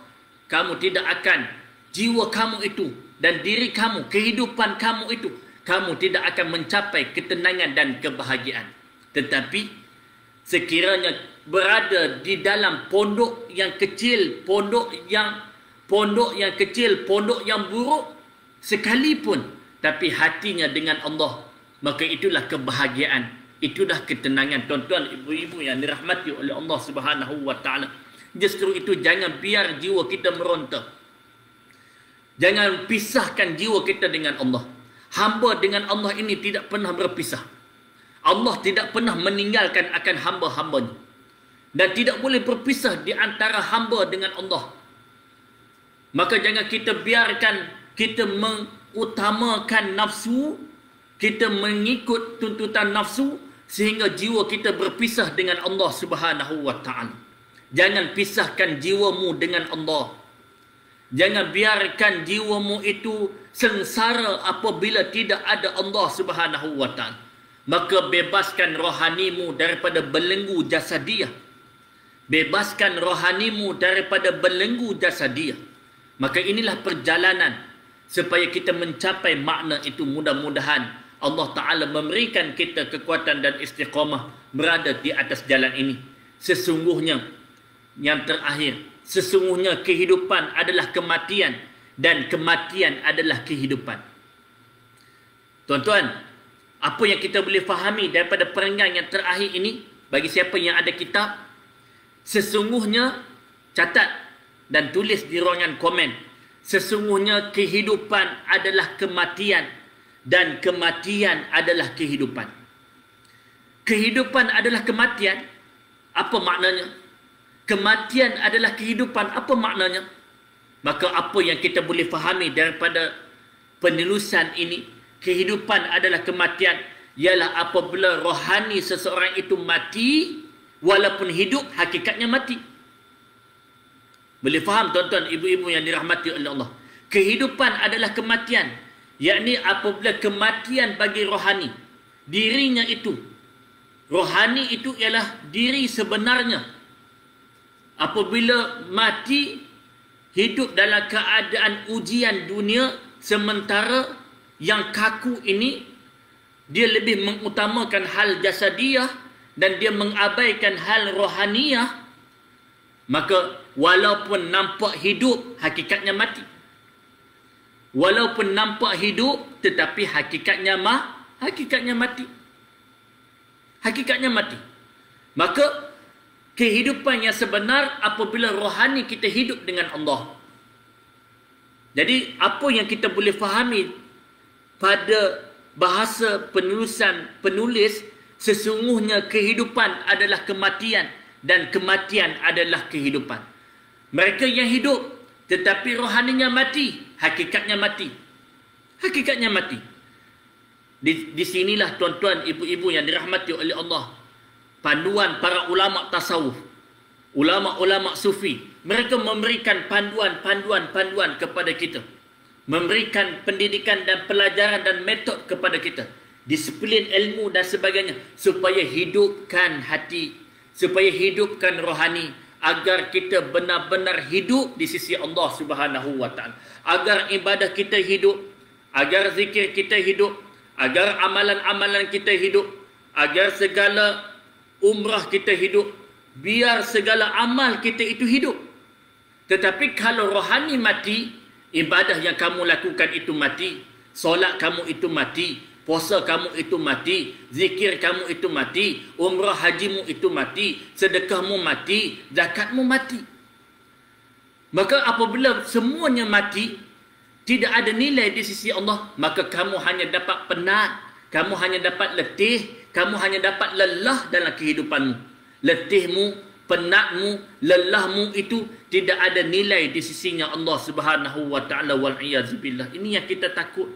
kamu tidak akan, jiwa kamu itu dan diri kamu, kehidupan kamu itu, kamu tidak akan mencapai ketenangan dan kebahagiaan. Tetapi sekiranya berada di dalam pondok yang kecil, pondok yang kecil, pondok yang buruk sekalipun, tapi hatinya dengan Allah, maka itulah kebahagiaan, itulah ketenangan. Tuan-tuan, ibu-ibu yang dirahmati oleh Allah Subhanahu wa taala. Justru itu, jangan biar jiwa kita meronta. Jangan pisahkan jiwa kita dengan Allah. Hamba dengan Allah ini tidak pernah berpisah. Allah tidak pernah meninggalkan akan hamba-hambanya. Dan tidak boleh berpisah di antara hamba dengan Allah. Maka jangan kita biarkan kita mengutamakan nafsu, kita mengikut tuntutan nafsu, sehingga jiwa kita berpisah dengan Allah Subhanahu wa taala. Jangan pisahkan jiwamu dengan Allah. Jangan biarkan jiwamu itu sengsara apabila tidak ada Allah Subhanahu wa taala. Maka bebaskan rohanimu daripada belenggu jasadiah. Bebaskan rohanimu daripada belenggu jasadiah. Maka inilah perjalanan supaya kita mencapai makna itu. Mudah-mudahan Allah Ta'ala memberikan kita kekuatan dan istiqamah berada di atas jalan ini. Sesungguhnya yang terakhir, sesungguhnya kehidupan adalah kematian dan kematian adalah kehidupan. Tuan-tuan, apa yang kita boleh fahami daripada perenggan yang terakhir ini, bagi siapa yang ada kitab, sesungguhnya, catat dan tulis di ruangan komen, sesungguhnya kehidupan adalah kematian dan kematian adalah kehidupan. Kehidupan adalah kematian. Apa maknanya? Kematian adalah kehidupan. Apa maknanya? Maka apa yang kita boleh fahami daripada penelusan ini, kehidupan adalah kematian, ialah apabila rohani seseorang itu mati, walaupun hidup, hakikatnya mati. Boleh faham tuan-tuan, ibu-ibu yang dirahmati oleh Allah? Kehidupan adalah kematian, yakni apabila kematian bagi rohani, dirinya itu, rohani itu ialah diri sebenarnya. Apabila mati, hidup dalam keadaan ujian dunia, sementara yang kaku ini, dia lebih mengutamakan hal jasadiah dan dia mengabaikan hal rohaniah, maka walaupun nampak hidup, hakikatnya mati. Walaupun nampak hidup, tetapi hakikatnya mati. Hakikatnya mati. Maka kehidupan yang sebenar apabila rohani kita hidup dengan Allah. Jadi apa yang kita boleh fahami pada bahasa penulis, sesungguhnya kehidupan adalah kematian dan kematian adalah kehidupan. Mereka yang hidup tetapi rohaninya mati, hakikatnya mati. Hakikatnya mati. Di sinilah tuan-tuan, ibu-ibu yang dirahmati oleh Allah, panduan para ulama tasawuf, ulama-ulama sufi, mereka memberikan panduan kepada kita, memberikan pendidikan dan pelajaran dan metod kepada kita, disiplin ilmu dan sebagainya, supaya hidupkan hati, supaya hidupkan rohani, agar kita benar-benar hidup di sisi Allah Subhanahu wa taala, agar ibadah kita hidup, agar zikir kita hidup, agar amalan-amalan kita hidup, agar segala umrah kita hidup, biar segala amal kita itu hidup. Tetapi kalau rohani mati, ibadah yang kamu lakukan itu mati, solat kamu itu mati, puasa kamu itu mati, zikir kamu itu mati, umrah hajimu itu mati, sedekahmu mati, zakatmu mati. Maka apabila semuanya mati, tidak ada nilai di sisi Allah, maka kamu hanya dapat penat, kamu hanya dapat letih, kamu hanya dapat lelah dalam kehidupanmu. Letihmu, penatmu, lelahmu itu tidak ada nilai di sisinya Allah Subhanahu wa taala, wal iyazubillah. Ini yang kita takut.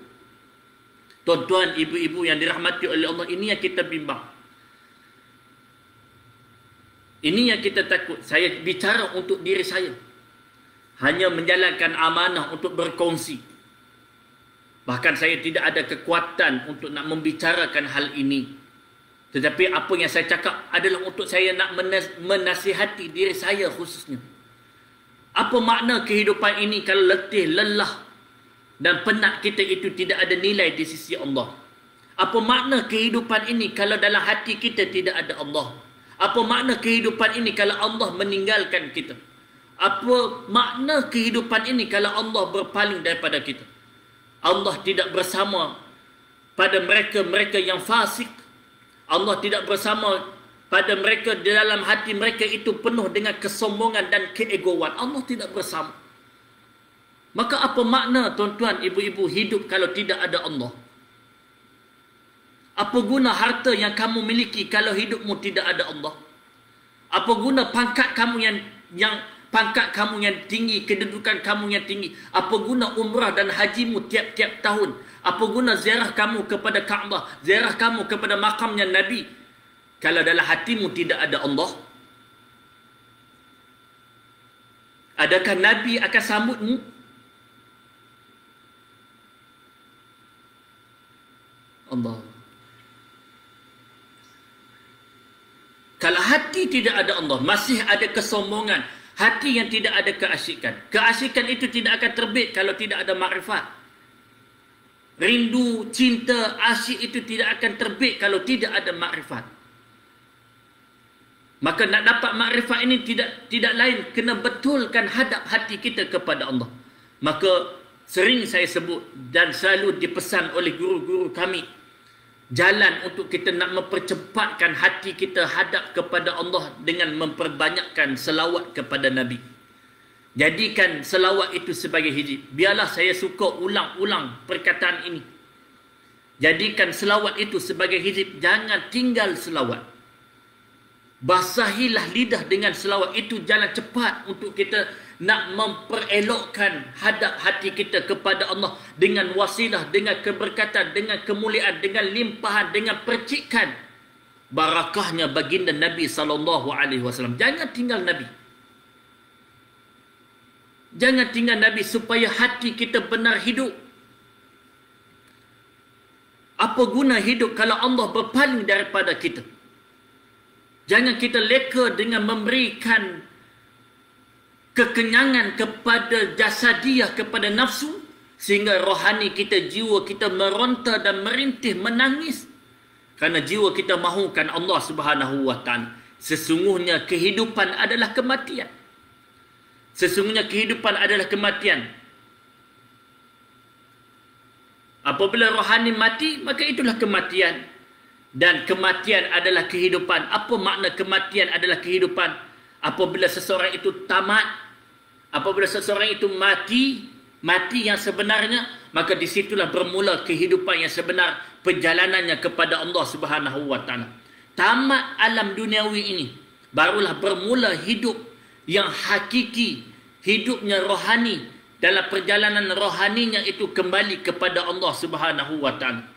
Tuan-tuan, ibu-ibu yang dirahmati oleh Allah, ini yang kita bimbang. Ini yang kita takut. Saya bicara untuk diri saya. Hanya menjalankan amanah untuk berkongsi. Bahkan saya tidak ada kekuatan untuk nak membicarakan hal ini. Tetapi apa yang saya cakap adalah untuk saya nak menasihati diri saya khususnya. Apa makna kehidupan ini kalau letih, lelah dan penat kita itu tidak ada nilai di sisi Allah? Apa makna kehidupan ini kalau dalam hati kita tidak ada Allah? Apa makna kehidupan ini kalau Allah meninggalkan kita? Apa makna kehidupan ini kalau Allah berpaling daripada kita? Allah tidak bersama pada mereka-mereka yang fasik. Allah tidak bersama pada mereka di dalam hati mereka itu penuh dengan kesombongan dan keegoan. Allah tidak bersama. Maka apa makna tuan-tuan, ibu-ibu hidup kalau tidak ada Allah? Apa guna harta yang kamu miliki kalau hidupmu tidak ada Allah? Apa guna pangkat kamu yang tinggi, kedudukan kamu yang tinggi? Apa guna umrah dan hajimu tiap-tiap tahun? Apa guna ziarah kamu kepada Kaabah, ziarah kamu kepada makamnya Nabi kalau dalam hatimu tidak ada Allah? Adakah Nabi akan sambutmu? Allah. Kalau hati tidak ada Allah, masih ada kesombongan, hati yang tidak ada keasyikan. Keasyikan itu tidak akan terbit kalau tidak ada makrifat. Rindu, cinta, asyik itu tidak akan terbit kalau tidak ada makrifat. Maka nak dapat makrifat ini tidak lain kena betulkan hadap hati kita kepada Allah. Maka sering saya sebut dan selalu dipesan oleh guru-guru kami, jalan untuk kita nak mempercepatkan hati kita hadap kepada Allah dengan memperbanyakkan selawat kepada Nabi. Jadikan selawat itu sebagai hijab. Biarlah saya suka ulang-ulang perkataan ini. Jadikan selawat itu sebagai hijab. Jangan tinggal selawat. Basahilah lidah dengan selawat. Itu jalan cepat untuk kita nak memperelokkan hadap hati kita kepada Allah dengan wasilah, dengan keberkatan, dengan kemuliaan, dengan limpahan, dengan percikan barakahnya baginda Nabi SAW. Jangan tinggal Nabi. Jangan tinggal Nabi supaya hati kita benar hidup. Apa guna hidup kalau Allah berpaling daripada kita? Jangan kita leka dengan memberikan kekenyangan kepada jasadiah, kepada nafsu, sehingga rohani kita, jiwa kita meronta dan merintih, menangis. Kerana jiwa kita mahukan Allah Subhanahu wa ta'ala. Sesungguhnya kehidupan adalah kematian. Sesungguhnya kehidupan adalah kematian. Apabila rohani mati, maka itulah kematian. Dan kematian adalah kehidupan. Apa makna kematian adalah kehidupan? Apabila seseorang itu tamat, apabila seseorang itu mati yang sebenarnya, maka disitulah bermula kehidupan yang sebenar, perjalanannya kepada Allah Subhanahu wa ta'ala. Tamat alam duniawi ini, barulah bermula hidup yang hakiki, hidupnya rohani, dalam perjalanan rohaninya itu kembali kepada Allah Subhanahu wa ta'ala.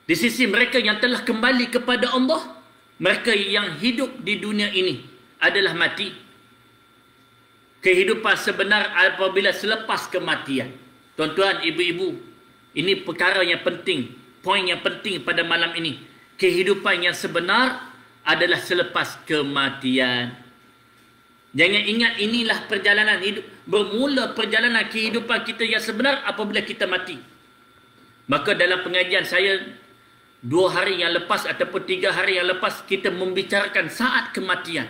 Di sisi mereka yang telah kembali kepada Allah, mereka yang hidup di dunia ini adalah mati. Kehidupan sebenar apabila selepas kematian. Tuan-tuan, ibu-ibu, ini perkara yang penting, poin yang penting pada malam ini. Kehidupan yang sebenar adalah selepas kematian. Jangan ingat inilah perjalanan hidup. Bermula perjalanan kehidupan kita yang sebenar apabila kita mati. Maka dalam pengajian saya 2 hari yang lepas ataupun 3 hari yang lepas, kita membicarakan saat kematian.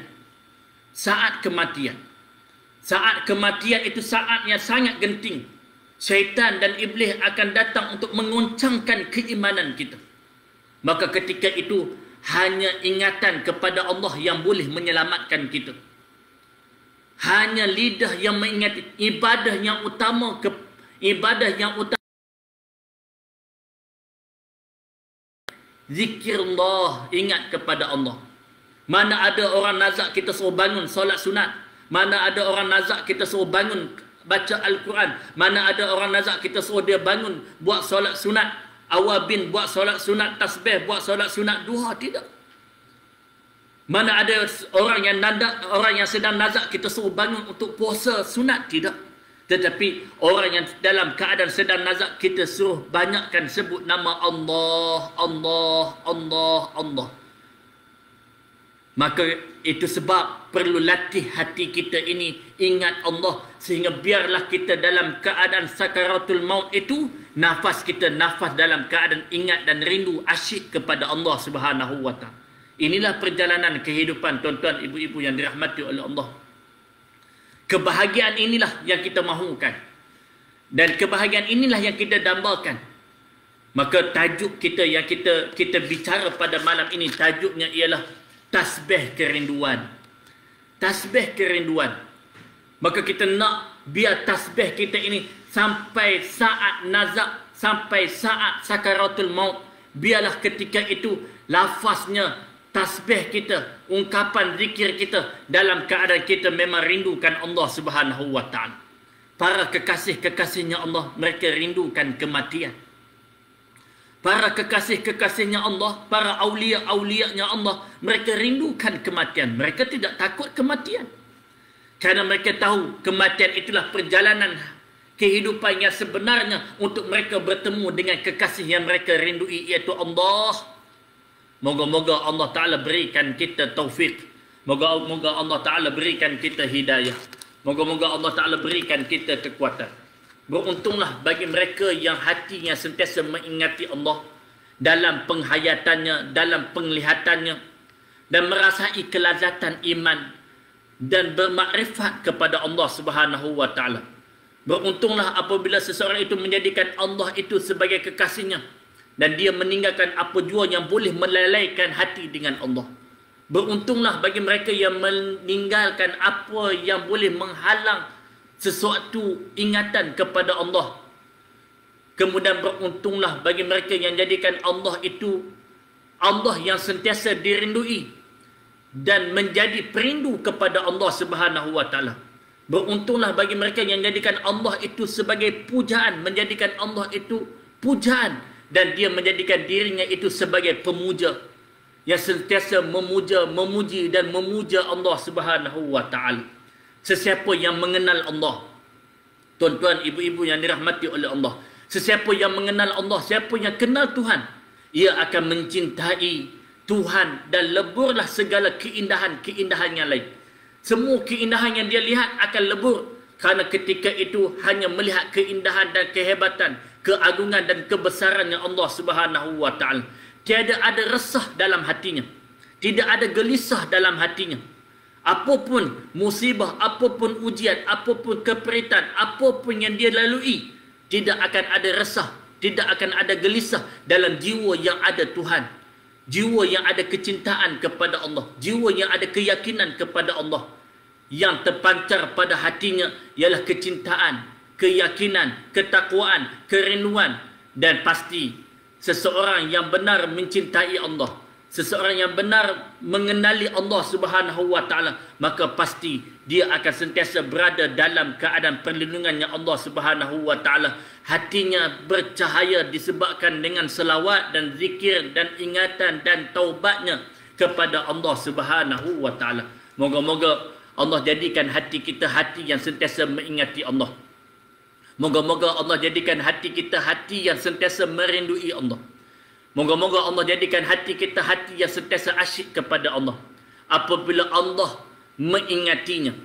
Saat kematian. Saat kematian itu saat yang sangat genting. Syaitan dan iblis akan datang untuk mengoncangkan keimanan kita. Maka ketika itu hanya ingatan kepada Allah yang boleh menyelamatkan kita. Hanya lidah yang mengingati ibadah yang utama, zikirullah, ingat kepada Allah. Mana ada orang nazak kita suruh bangun solat sunat. Mana ada orang nazak kita suruh bangun baca Al-Quran. Mana ada orang nazak kita suruh dia bangun buat solat sunat awabin, buat solat sunat tasbih, buat solat sunat duha. Tidak. Mana ada orang yang sedang nazak kita suruh bangun untuk puasa sunat, tidak. Tetapi orang yang dalam keadaan sedang nazak kita suruh banyakkan sebut nama Allah, Allah, Allah, Allah. Maka itu sebab perlu latih hati kita ini ingat Allah, sehingga biarlah kita dalam keadaan sakaratul maut itu nafas kita nafas dalam keadaan ingat dan rindu asyik kepada Allah Subhanahu wa taala. Inilah perjalanan kehidupan tuan-tuan ibu-ibu yang dirahmati oleh Allah. Kebahagiaan inilah yang kita mahukan. Dan kebahagiaan inilah yang kita dambakan. Maka tajuk kita yang kita bicara pada malam ini, tajuknya ialah tasbih kerinduan. Tasbih kerinduan. Maka kita nak biar tasbih kita ini sampai saat nazak, sampai saat sakaratul maut, biarlah ketika itu lafaznya, tasbih kita, ungkapan zikir kita dalam keadaan kita memang rindukan Allah Subhanahu wa taala. Para kekasih-kekasihnya Allah, mereka rindukan kematian. Para kekasih-kekasihnya Allah, para aulia-aulianya Allah, mereka rindukan kematian. Mereka tidak takut kematian. Kerana mereka tahu kematian itulah perjalanan kehidupan yang sebenarnya untuk mereka bertemu dengan kekasih yang mereka rindui, iaitu Allah. Moga-moga Allah Ta'ala berikan kita taufik. Moga-moga Allah Ta'ala berikan kita hidayah. Moga-moga Allah Ta'ala berikan kita kekuatan. Beruntunglah bagi mereka yang hatinya sentiasa mengingati Allah dalam penghayatannya, dalam penglihatannya, dan merasai kelazatan iman dan bermakrifat kepada Allah Subhanahu wa taala. Beruntunglah apabila seseorang itu menjadikan Allah itu sebagai kekasihnya dan dia meninggalkan apa jua yang boleh melalaikan hati dengan Allah. Beruntunglah bagi mereka yang meninggalkan apa yang boleh menghalang sesuatu ingatan kepada Allah. Kemudian beruntunglah bagi mereka yang jadikan Allah itu Allah yang sentiasa dirindui dan menjadi perindu kepada Allah Subhanahu wa taala. Beruntunglah bagi mereka yang jadikan Allah itu sebagai pujaan, menjadikan Allah itu pujaan, dan dia menjadikan dirinya itu sebagai pemuja yang sentiasa memuji dan memuja Allah Subhanahu wa taala. Sesiapa yang mengenal Allah, tuan-tuan ibu-ibu yang dirahmati oleh Allah, sesiapa yang mengenal Allah, siapa yang kenal Tuhan, ia akan mencintai Tuhan dan leburlah segala keindahan-keindahan yang lain. Semua keindahan yang dia lihat akan lebur, kerana ketika itu hanya melihat keindahan dan kehebatan, keagungan dan kebesarannya Allah Subhanahu wa taala. Tiada ada resah dalam hatinya. Tidak ada gelisah dalam hatinya. Apapun musibah, apapun ujian, apapun keperitan, apapun yang dia lalui, tidak akan ada resah, tidak akan ada gelisah dalam jiwa yang ada Tuhan. Jiwa yang ada kecintaan kepada Allah, jiwa yang ada keyakinan kepada Allah. Yang terpancar pada hatinya ialah kecintaan, keyakinan, ketakwaan, kerinduan, dan pasti seseorang yang benar mencintai Allah, seseorang yang benar mengenali Allah Subhanahu wa taala, maka pasti dia akan sentiasa berada dalam keadaan perlindungannya Allah Subhanahu wa taala. Hatinya bercahaya disebabkan dengan selawat dan zikir dan ingatan dan taubatnya kepada Allah Subhanahu wa taala. Moga-moga Allah jadikan hati kita hati yang sentiasa mengingati Allah. Moga-moga Allah jadikan hati kita hati yang sentiasa merindui Allah. Moga-moga Allah jadikan hati kita hati yang sentiasa asyik kepada Allah. Apabila Allah mengingatinya,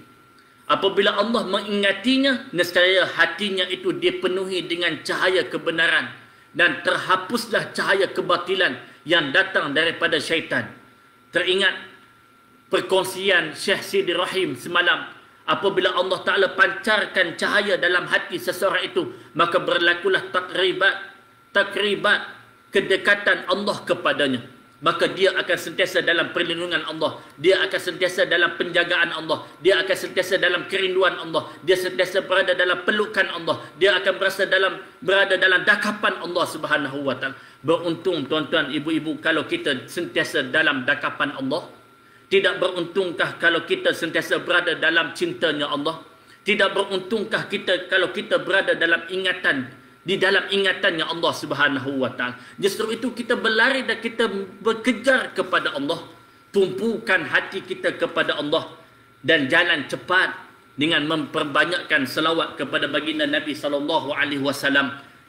apabila Allah mengingatinya, nescaya hatinya itu dipenuhi dengan cahaya kebenaran dan terhapuslah cahaya kebatilan yang datang daripada syaitan. Teringat perkongsian Syekh Sidi Rahim semalam, apabila Allah Ta'ala pancarkan cahaya dalam hati seseorang itu, maka berlakulah takribat kedekatan Allah kepadanya. Maka dia akan sentiasa dalam perlindungan Allah, dia akan sentiasa dalam penjagaan Allah, dia akan sentiasa dalam kerinduan Allah, dia sentiasa berada dalam pelukan Allah, dia akan berada dalam dakapan Allah Subhanahu wa taala. Beruntung tuan-tuan ibu-ibu kalau kita sentiasa dalam dakapan Allah. Tidak beruntungkah kalau kita sentiasa berada dalam cintanya Allah? Tidak beruntungkah kita kalau kita berada dalam ingatan, di dalam ingatannya Allah Subhanahu wa taala? Justru itu kita berlari dan kita berkejar kepada Allah. tumpukan hati kita kepada Allah dan jalan cepat dengan memperbanyakkan selawat kepada baginda Nabi SAW,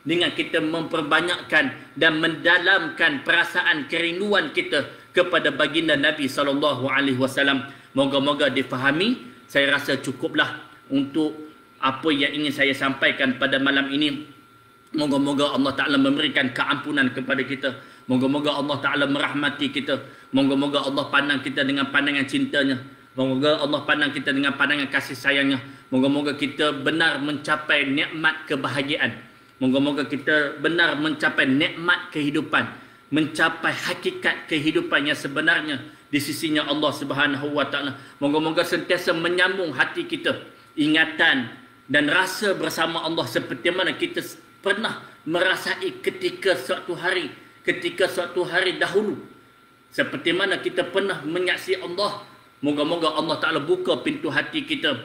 dengan kita memperbanyakkan dan mendalamkan perasaan kerinduan kita kepada baginda Nabi SAW. Moga-moga difahami. Saya rasa cukuplah untuk apa yang ingin saya sampaikan pada malam ini. Moga-moga Allah Ta'ala memberikan keampunan kepada kita. Moga-moga Allah Ta'ala merahmati kita. Moga-moga Allah pandang kita dengan pandangan cintanya. Moga-moga Allah pandang kita dengan pandangan kasih sayangnya. Moga-moga kita benar mencapai nikmat kebahagiaan. Moga-moga kita benar mencapai nikmat kehidupan, mencapai hakikat kehidupan yang sebenarnya di sisinya Allah Subhanahu wa Ta'ala. Moga-moga sentiasa menyambung hati kita ingatan dan rasa bersama Allah seperti mana kita pernah merasai ketika suatu hari dahulu. Seperti mana kita pernah menyaksikan Allah. Moga-moga Allah Ta'ala buka pintu hati kita,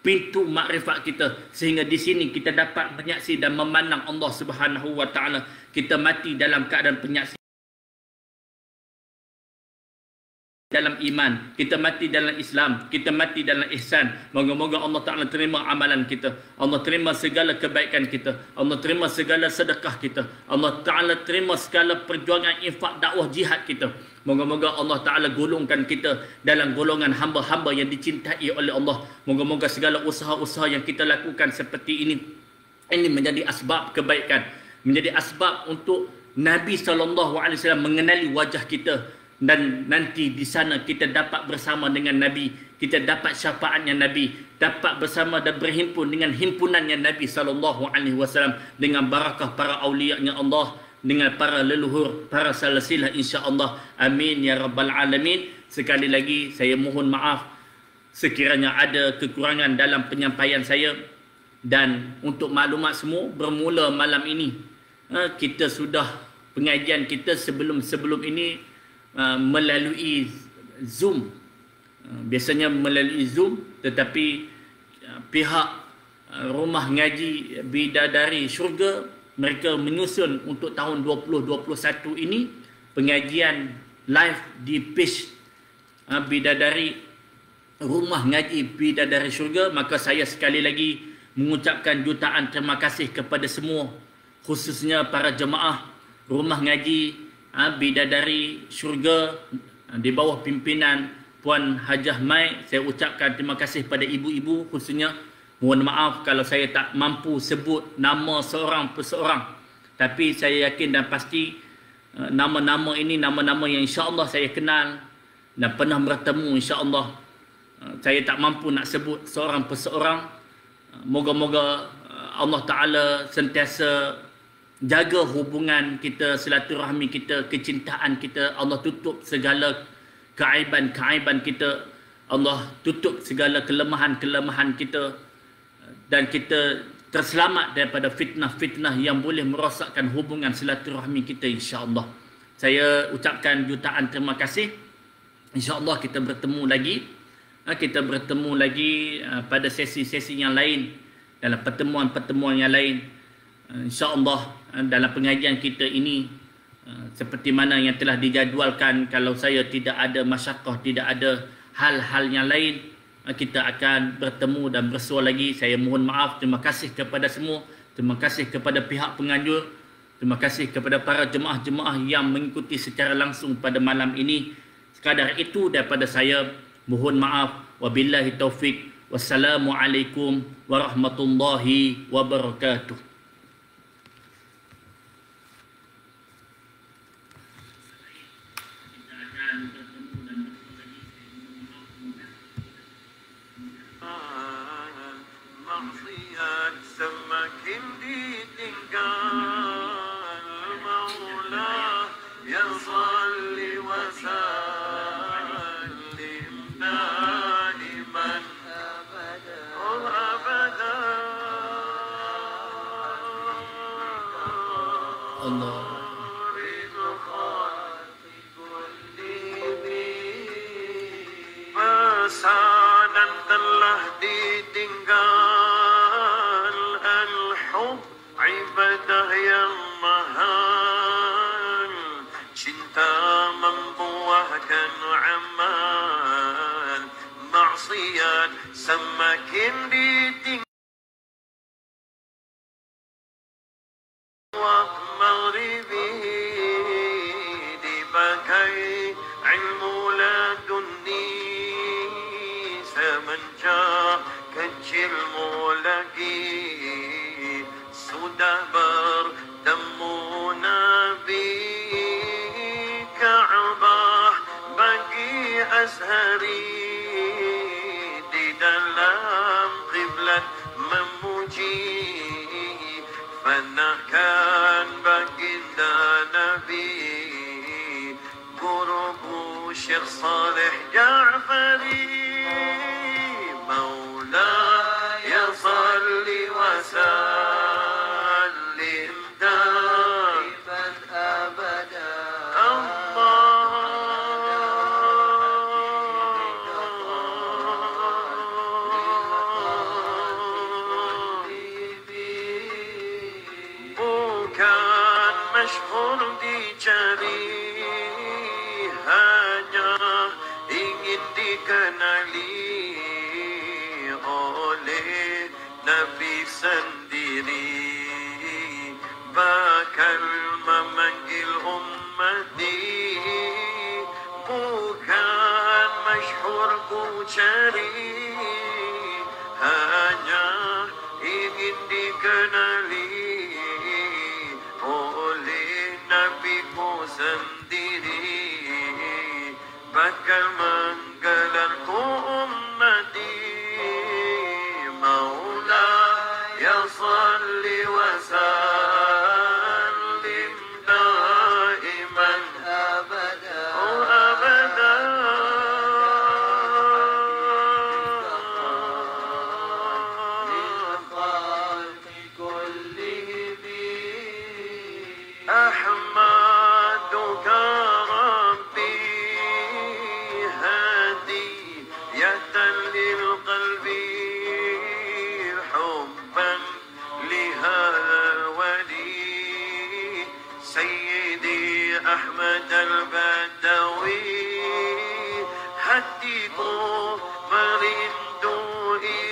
pintu makrifat kita, sehingga di sini kita dapat menyaksikan dan memandang Allah Subhanahu wa Ta'ala. Kita mati dalam keadaan penyaksian, dalam iman, kita mati dalam Islam, kita mati dalam ihsan. Moga-moga Allah Ta'ala terima amalan kita, Allah terima segala kebaikan kita, Allah terima segala sedekah kita, Allah Ta'ala terima segala perjuangan infak dakwah jihad kita. Moga-moga Allah Ta'ala golongkan kita dalam golongan hamba-hamba yang dicintai oleh Allah. Moga-moga segala usaha-usaha yang kita lakukan seperti ini menjadi asbab kebaikan, menjadi asbab untuk Nabi SAW mengenali wajah kita. Dan nanti di sana kita dapat bersama dengan Nabi, kita dapat syafaatnya Nabi, dapat bersama dan berhimpun dengan himpunannya Nabi SAW, dengan barakah para awliya-Nya Allah, dengan para leluhur, para salasilah, insya-Allah. Amin ya rabbal alamin. Sekali lagi saya mohon maaf sekiranya ada kekurangan dalam penyampaian saya. Dan untuk maklumat semua, bermula malam ini kita sudah pengajian kita sebelum ini melalui Zoom. Biasanya melalui Zoom, tetapi pihak Rumah Ngaji Bidadari Syurga, mereka menyusun untuk tahun 2021 ini pengajian live di page Bidadari, Rumah Ngaji Bidadari Syurga. Maka saya sekali lagi mengucapkan jutaan terima kasih kepada semua, khususnya para jemaah Rumah Ngaji Bidadari Syurga di bawah pimpinan Puan Hajah Mai. Saya ucapkan terima kasih pada ibu-ibu khususnya. Mohon maaf kalau saya tak mampu sebut nama seorang perseorang, tapi saya yakin dan pasti nama-nama ini nama-nama yang insya-Allah saya kenal dan pernah bertemu, insya-Allah. Saya tak mampu nak sebut seorang perseorang. Moga-moga Allah Ta'ala sentiasa jaga hubungan kita, silaturahmi kita, kecintaan kita. Allah tutup segala keaiban-keaiban kita. Allah tutup segala kelemahan-kelemahan kita. Dan kita terselamat daripada fitnah-fitnah yang boleh merosakkan hubungan silaturahmi kita, insya-Allah. Saya ucapkan jutaan terima kasih. Insya-Allah kita bertemu lagi. Kita bertemu lagi pada sesi-sesi yang lain, dalam pertemuan-pertemuan yang lain. InsyaAllah dalam pengajian kita ini seperti mana yang telah dijadualkan, kalau saya tidak ada masyakkah, tidak ada hal-hal yang lain, kita akan bertemu dan bersua lagi. Saya mohon maaf. Terima kasih kepada semua. Terima kasih kepada pihak penganjur. Terima kasih kepada para jemaah-jemaah yang mengikuti secara langsung pada malam ini. Sekadar itu daripada saya. Mohon maaf. Wabillahi taufik. Wassalamualaikum warahmatullahi wabarakatuh. Semakin ditinggal Maulah ya salli wa sallim daiman abada. Allah. Pesanan telah ditinggal, al-hub ibadah yang mahal, cinta membuahkan amal maksiat semakin ditinggalkan waktu maghribi dipakai ilmu laduni semenjak kecilmu lagi sudah bertemu Nabi Ka'bah bagi Azhari di dalam qiblat memuji fanahkan baginda Nabi guruku Syekh Saleh Ja'fari Maulaya salli wa sallim daiman abada bukan masyhur dicari hanya ingin dikenali oleh Nabi sendiri bakal memanggil ummati bukan masyhur ku cari hanya ingin dikenali oleh Nabi ku sendiri bakal menggelarku ummati Maulaya salli wa sallim daiman abada abada lilkhalqi kullihim ahmaduka rabbi هدية للقلب حبا لهذا الولي سيدي أحمد البدوي hatiku merindui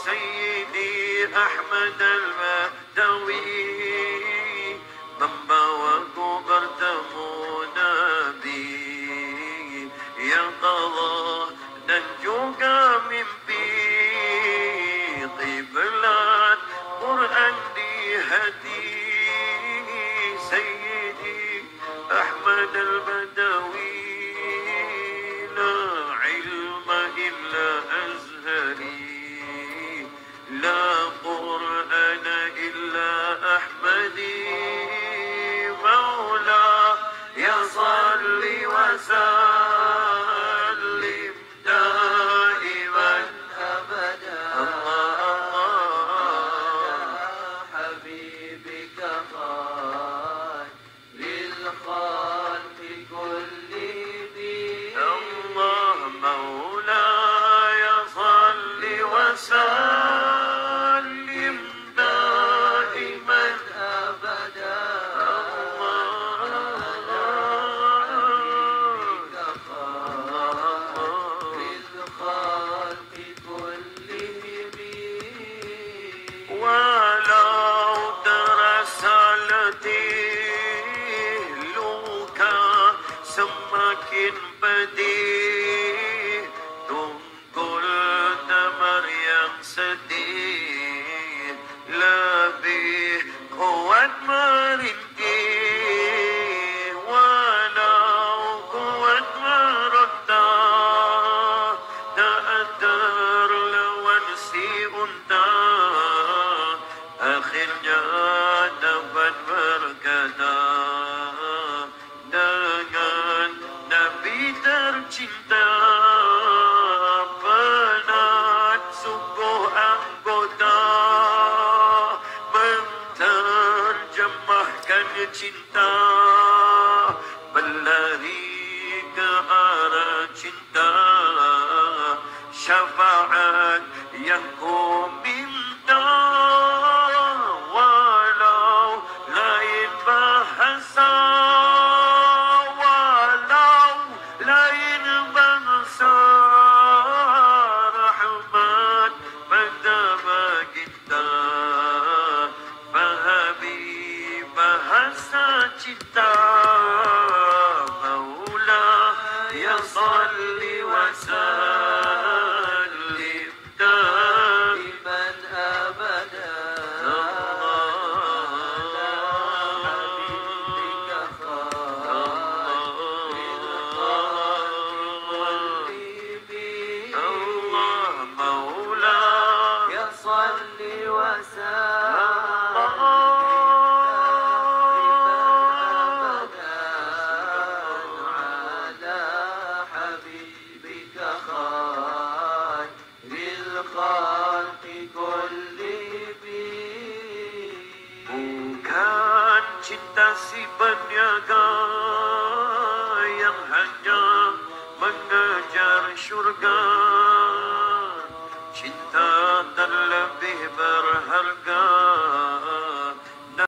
Sayyidi Ahmad al-Badawi membawaku bertemu Nabi yang Allah dan juga mimpi qiblat Quran di hati Sayyidi Ahmad al-Badawi la ilma illa azhari la Qur'ana illa ahmadi maula ya salli wa sallim daiman abada habibika khan lil khalqi kullihim Allah maula ya salli wa sallim daiman abada walau terasa letih luka semakin pedih tunggul tamar yang sedih lebih kuat merintih walau kuat meronta tak terlawan si unta akhirnya dapat berkata dengan Nabi tercinta penat sungguh anggota menterjemahkan cinta berlari ke arah cinta syafaat yang ku minta walau lain bahasa walau يا صل وسلم دائما أبدا cinta si berniaga yang hanya mengejar syurga, cinta terlebih berharga